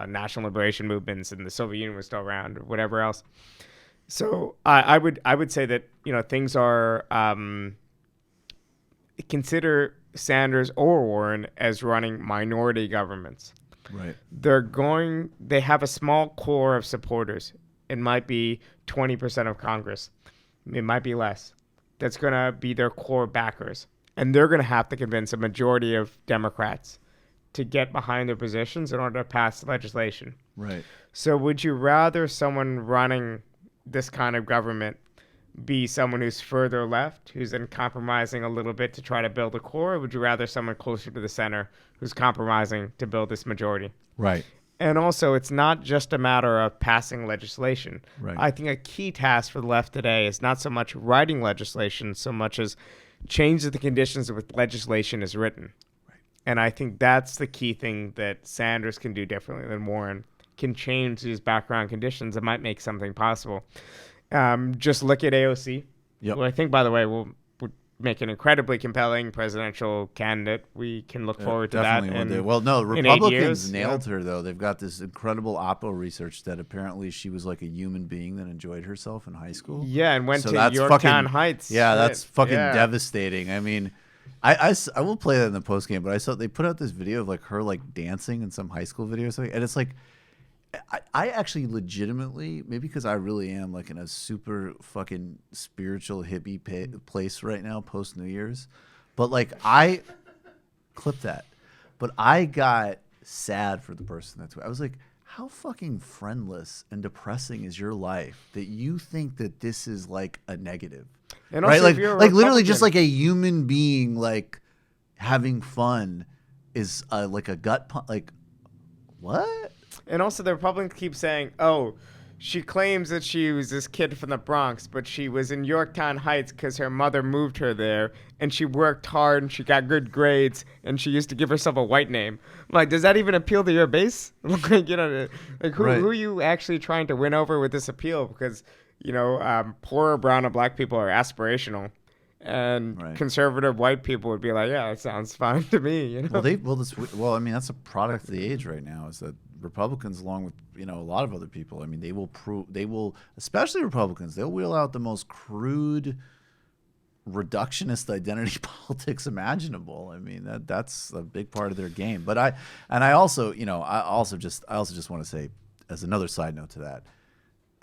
national liberation movements and the Soviet Union was still around or whatever else. So I would say that, things are consider Sanders or Warren as running minority governments. Right. They have a small core of supporters. It might be 20% of Congress. It might be less. That's going to be their core backers. And they're going to have to convince a majority of Democrats to get behind their positions in order to pass legislation. Right. So would you rather someone running this kind of government be someone who's further left, who's then compromising a little bit to try to build a core, or would you rather someone closer to the center who's compromising to build this majority? Right. And also, it's not just a matter of passing legislation. Right. I think a key task for the left today is not so much writing legislation so much as changing the conditions with legislation is written. Right. And I think that's the key thing that Sanders can do differently than Warren, can change these background conditions that might make something possible. Just look at AOC, who I think, by the way, will make an incredibly compelling presidential candidate. We can look forward to that. Well, no, Republicans nailed her, though. They've got this incredible Oppo research that apparently she was like a human being that enjoyed herself in high school. Yeah, and went to Yorktown Heights. Yeah, that's fucking devastating. I mean, I will play that in the postgame, but I saw they put out this video of like her like dancing in some high school video or something, and it's like, I actually legitimately, maybe because I really am like in a super fucking spiritual hippie place right now post New Year's, but like I clipped that, but I got sad for the person that's. I was like, how fucking friendless and depressing is your life that you think that this is like a negative, and right? Also, like literally just like a human being like having fun is like a gut punch. Like what? And also, the Republicans keep saying, oh, she claims that she was this kid from the Bronx, but she was in Yorktown Heights because her mother moved her there, and she worked hard, and she got good grades, and she used to give herself a white name. Like, does that even appeal to your base? Like, who are you actually trying to win over with this appeal? Because, poor brown and black people are aspirational. And conservative white people would be like, yeah, it sounds fine to me. Well, I mean, that's a product of the age right now, is that Republicans, along with a lot of other people, I mean, they will, especially Republicans, they'll wheel out the most crude reductionist identity politics imaginable. I mean, that's a big part of their game. But I also just want to say, as another side note to that,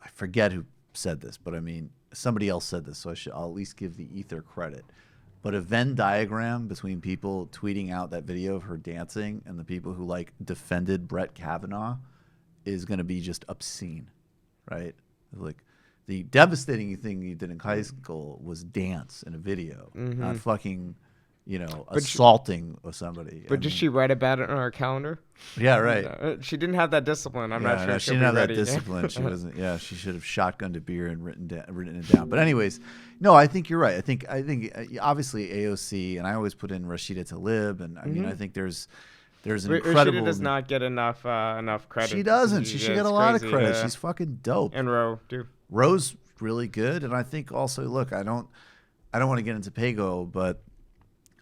I forget who said this, but I mean, somebody else said this, so I'll at least give the ether credit. But a Venn diagram between people tweeting out that video of her dancing and the people who like defended Brett Kavanaugh is going to be just obscene, right? Like the devastating thing you did in high school was dance in a video, not fucking, assaulting somebody. But did she write about it on her calendar? Yeah, right. She didn't have that discobline. I'm not sure. No, she didn't have that discipline. She wasn't. Yeah, she should have shotgunned a beer and written it down. But anyways, no, I think you're right. I think obviously AOC, and I always put in Rashida Tlaib, and I mean I think there's an incredible. Rashida does not get enough credit. She doesn't. She should get a lot of credit. She's fucking dope. And Roe too. Roe's really good, and I think also, look, I don't want to get into Pago, but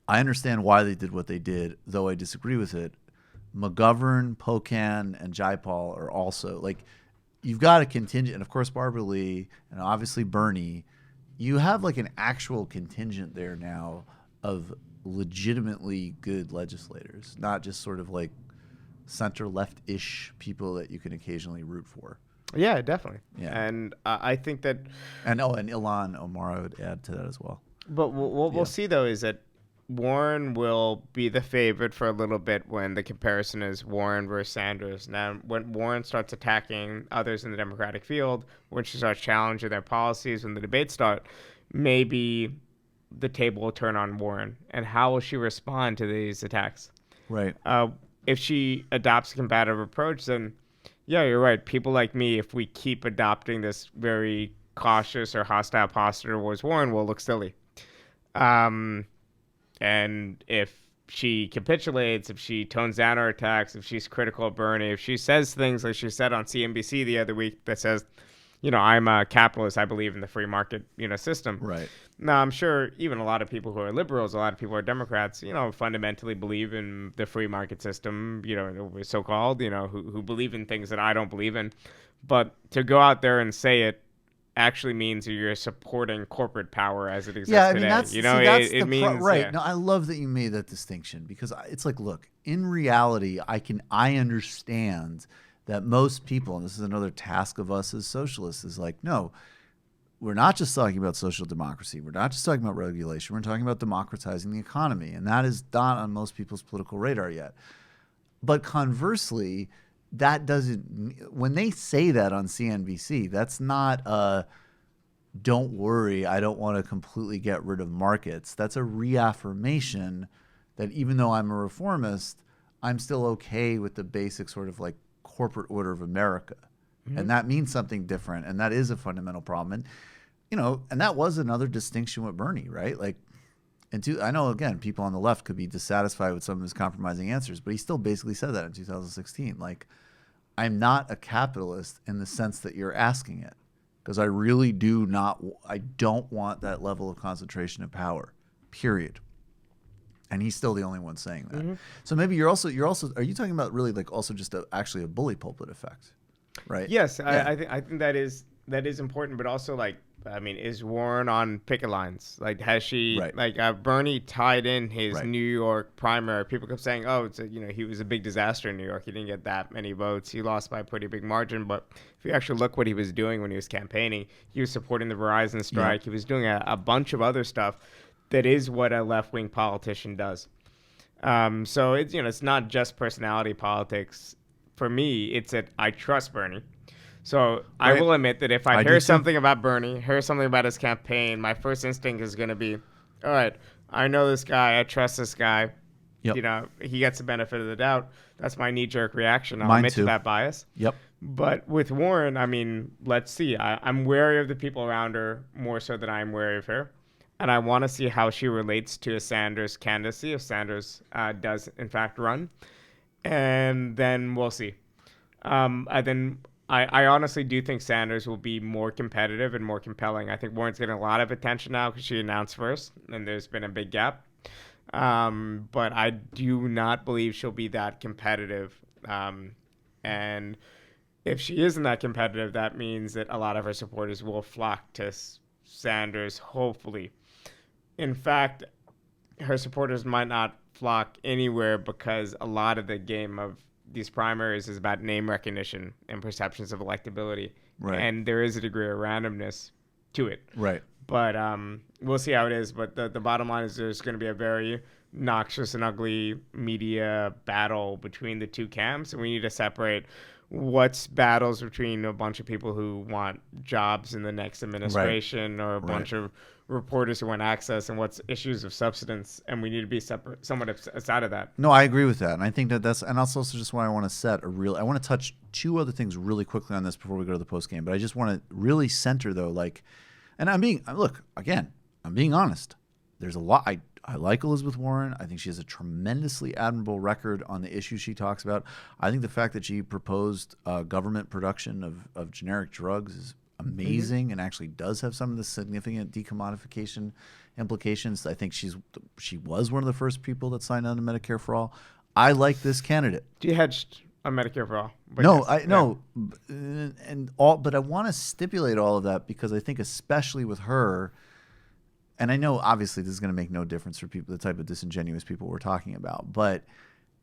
I understand why they did what they did, though I disagree with it. McGovern, Pocan, and Jayapal are also, like, you've got a contingent, and of course Barbara Lee, and obviously Bernie. You have like an actual contingent there now of legitimately good legislators, not just sort of like center-left-ish people that you can occasionally root for. Yeah, definitely. Yeah. And I think that... And Ilhan Omar, I would add to that as well. But what we'll see, though, is that Warren will be the favorite for a little bit when the comparison is Warren versus Sanders. Now, when Warren starts attacking others in the Democratic field, when she starts challenging their policies, when the debates start, maybe the table will turn on Warren. And how will she respond to these attacks? Right. If she adopts a combative approach, then, yeah, you're right. People like me, if we keep adopting this very cautious or hostile posture towards Warren, will look silly. And if she capitulates, if she tones down her attacks, if she's critical of Bernie, if she says things like she said on CNBC the other week that says, I'm a capitalist, I believe in the free market, system. Right. Now, I'm sure even a lot of people who are liberals, a lot of people who are Democrats, fundamentally believe in the free market system, so-called, who believe in things that I don't believe in. But to go out there and say it actually means you're supporting corporate power as it exists today. That's it means right. Yeah. No, I love that you made that distinction, because it's like, look, in reality, I understand that most people, and this is another task of us as socialists, is like, no, we're not just talking about social democracy. We're not just talking about regulation. We're talking about democratizing the economy, and that is not on most people's political radar yet. But conversely, that doesn't, when they say that on CNBC, that's not don't worry, I don't want to completely get rid of markets. That's a reaffirmation that even though I'm a reformist, I'm still okay with the basic sort of like corporate order of America. Mm-hmm. And that means something different. And that is a fundamental problem. And, and that was another distinction with Bernie, right? Like, I know, again, people on the left could be dissatisfied with some of his compromising answers, but he still basically said that in 2016. Like, I'm not a capitalist in the sense that you're asking it, because I really I don't want that level of concentration of power, period. And he's still the only one saying that. Mm-hmm. So maybe are you talking about really like also just actually a bully pulpit effect, right? Yes, yeah. I think that is important, but also like, is Warren on picket lines? Like, has she, Bernie tied in his New York primary? People kept saying, he was a big disaster in New York. He didn't get that many votes. He lost by a pretty big margin. But if you actually look what he was doing when he was campaigning, he was supporting the Verizon strike. Yeah. He was doing a bunch of other stuff that is what a left-wing politician does. So it's, it's not just personality politics. For me, it's that I trust Bernie. So I will admit that if I hear something about Bernie, hear something about his campaign, my first instinct is going to be, all right, I know this guy, I trust this guy. Yep. He gets the benefit of the doubt. That's my knee-jerk reaction. I'll admit to that bias. Yep. But with Warren, let's see. I'm wary of the people around her more so than I'm wary of her. And I want to see how she relates to a Sanders candidacy, if Sanders does, in fact, run. And then we'll see. I honestly do think Sanders will be more competitive and more compelling. I think Warren's getting a lot of attention now because she announced first, and there's been a big gap. But I do not believe she'll be that competitive. And if she isn't that competitive, that means that a lot of her supporters will flock to Sanders, hopefully. In fact, her supporters might not flock anywhere because a lot of the game of these primaries is about name recognition and perceptions of electability. Right. And there is a degree of randomness to it. Right. But we'll see how it is. But the bottom line is there's going to be a very noxious and ugly media battle between the two camps. And we need to separate what's battles between a bunch of people who want jobs in the next administration or a bunch of reporters who want access, and what's issues of substance, and we need to be separate, somewhat aside of that. No, I agree with that, and I think that's, and that's also just why I want to I want to touch two other things really quickly on this before we go to the post game. But I just want to really center though, and I'm being honest. There's a lot. I like Elizabeth Warren. I think she has a tremendously admirable record on the issues she talks about. I think the fact that she proposed government production of generic drugs is amazing and actually does have some of the significant decommodification implications. I think she was one of the first people that signed on to Medicare for All. I like this candidate. She hedged on Medicare for All. But I want to stipulate all of that because I think especially with her, and I know obviously this is going to make no difference for people, the type of disingenuous people we're talking about, but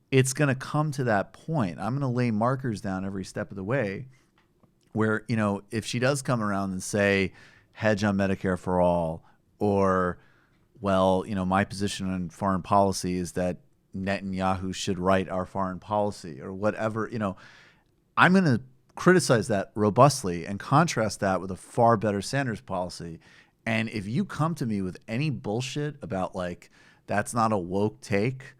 it's going to come to that point. I'm going to lay markers down every step of the way where, if she does come around and say, hedge on Medicare for All, or, my position on foreign policy is that Netanyahu should write our foreign policy, or whatever, I'm going to criticize that robustly and contrast that with a far better Sanders policy. And if you come to me with any bullshit about that's not a woke take,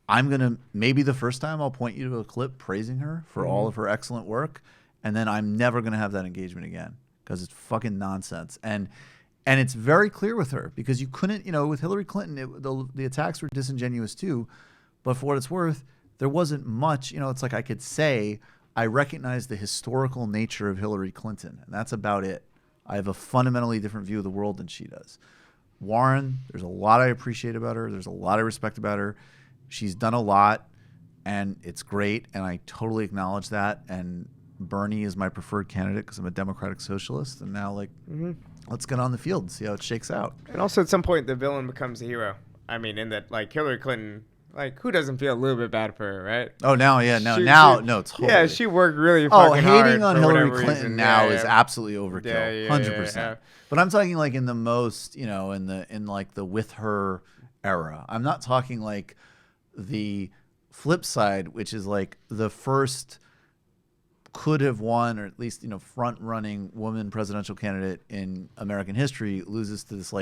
I'm going to, maybe the first time I'll point you to a clip praising her for all of her excellent work. And then I'm never going to have that engagement again because it's fucking nonsense. And And it's very clear with her because you couldn't, with Hillary Clinton, the attacks were disingenuous too. But for what it's worth, there wasn't much, it's like I could say, I recognize the historical nature of Hillary Clinton, and that's about it. I have a fundamentally different view of the world than she does. Warren, there's a lot I appreciate about her. There's a lot I respect about her. She's done a lot, and it's great, and I totally acknowledge that. And Bernie is my preferred candidate because I'm a democratic socialist, and now, let's get on the field and see how it shakes out. And also, at some point, the villain becomes a hero. I mean, in that, Hillary Clinton, who doesn't feel a little bit bad for her, right? Oh, now, totally. Yeah, she worked really fucking hard. Hating on for Hillary whatever Clinton reason. now is absolutely overkill, 100%. Yeah. But I'm talking in the most, in the with her era. I'm not talking the flip side, which is the first could have won, or at least front running woman presidential candidate in American history loses to this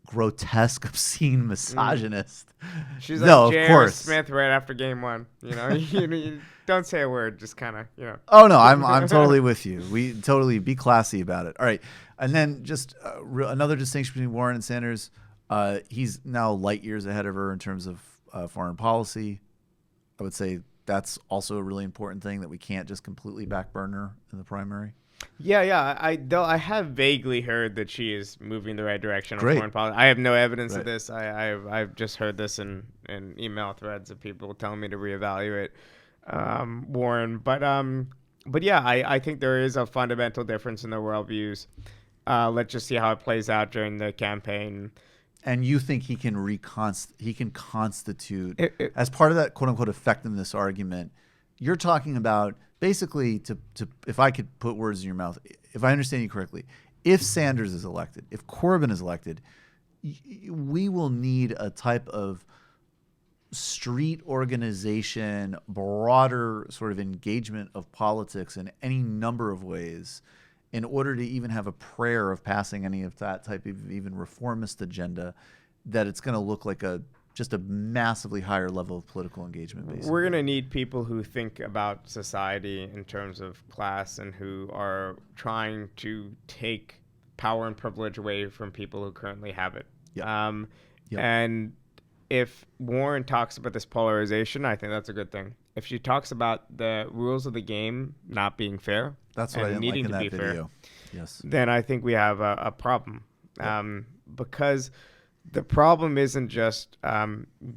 grotesque, obscene misogynist. She's no, like of course. Smith right after game one. You don't say a word, just kind of, Oh no, I'm totally with you. We totally be classy about it. All right, and then just another distinction between Warren and Sanders. He's now light years ahead of her in terms of foreign policy. I would say that's also a really important thing that we can't just completely backburn her in the primary. Yeah. I have vaguely heard that she is moving the right direction on Great. foreign policy. I have no evidence Right. of this. I've just heard this in email threads of people telling me to reevaluate Warren. But yeah, I think there is a fundamental difference in their worldviews. Let's just see how it plays out during the campaign. And you think he can constitute as part of that quote unquote effectiveness argument? You're talking about basically to if I could put words in your mouth, if I understand you correctly, if Sanders is elected, if Corbyn is elected, we will need a type of street organization, broader sort of engagement of politics in any number of ways in order to even have a prayer of passing any of that type of even reformist agenda, that it's going to look like just a massively higher level of political engagement, basically. We're going to need people who think about society in terms of class and who are trying to take power and privilege away from people who currently have it. Yep. And if Warren talks about this polarization, I think that's a good thing. If she talks about the rules of the game not being fair, that's what I didn't needing like in to be that video. Fair, yes. Then I think we have a problem. Yep. Because the problem isn't just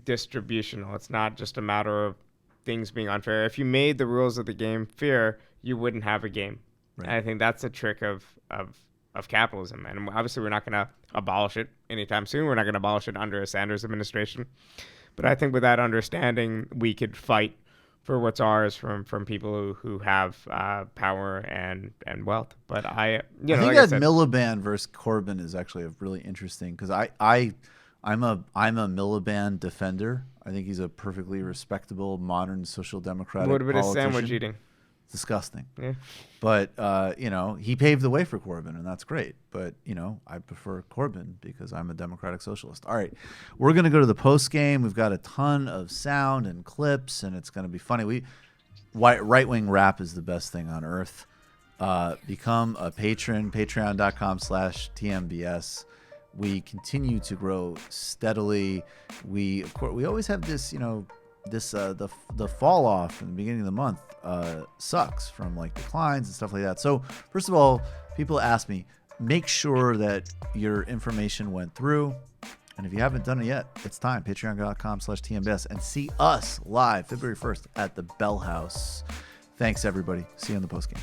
distributional. It's not just a matter of things being unfair. If you made the rules of the game fair, you wouldn't have a game. Right. I think that's a trick of capitalism. And obviously we're not going to abolish it anytime soon. We're not going to abolish it under a Sanders administration. But I think with that understanding, we could fight for what's ours from people who have power and wealth. But I think that Miliband versus Corbyn is actually a really interesting, because I'm a Miliband defender. I think he's a perfectly respectable modern social democratic politician. What about his sandwich eating? Disgusting. Yeah. But he paved the way for Corbyn, and that's great. But I prefer Corbyn because I'm a democratic socialist. All right, we're gonna go to the post game. We've got a ton of sound and clips, and it's gonna be funny. Right wing rap is the best thing on earth. Become a patron. Patreon.com/TMBS. We continue to grow steadily. We always have this the fall off in the beginning of the month sucks from declines and stuff like that. So first of all, people ask me, make sure that your information went through, and if you haven't done it yet, it's time. Patreon.com/TMBS, and see us live February 1st at the Bell House. Thanks everybody. See you on the post game.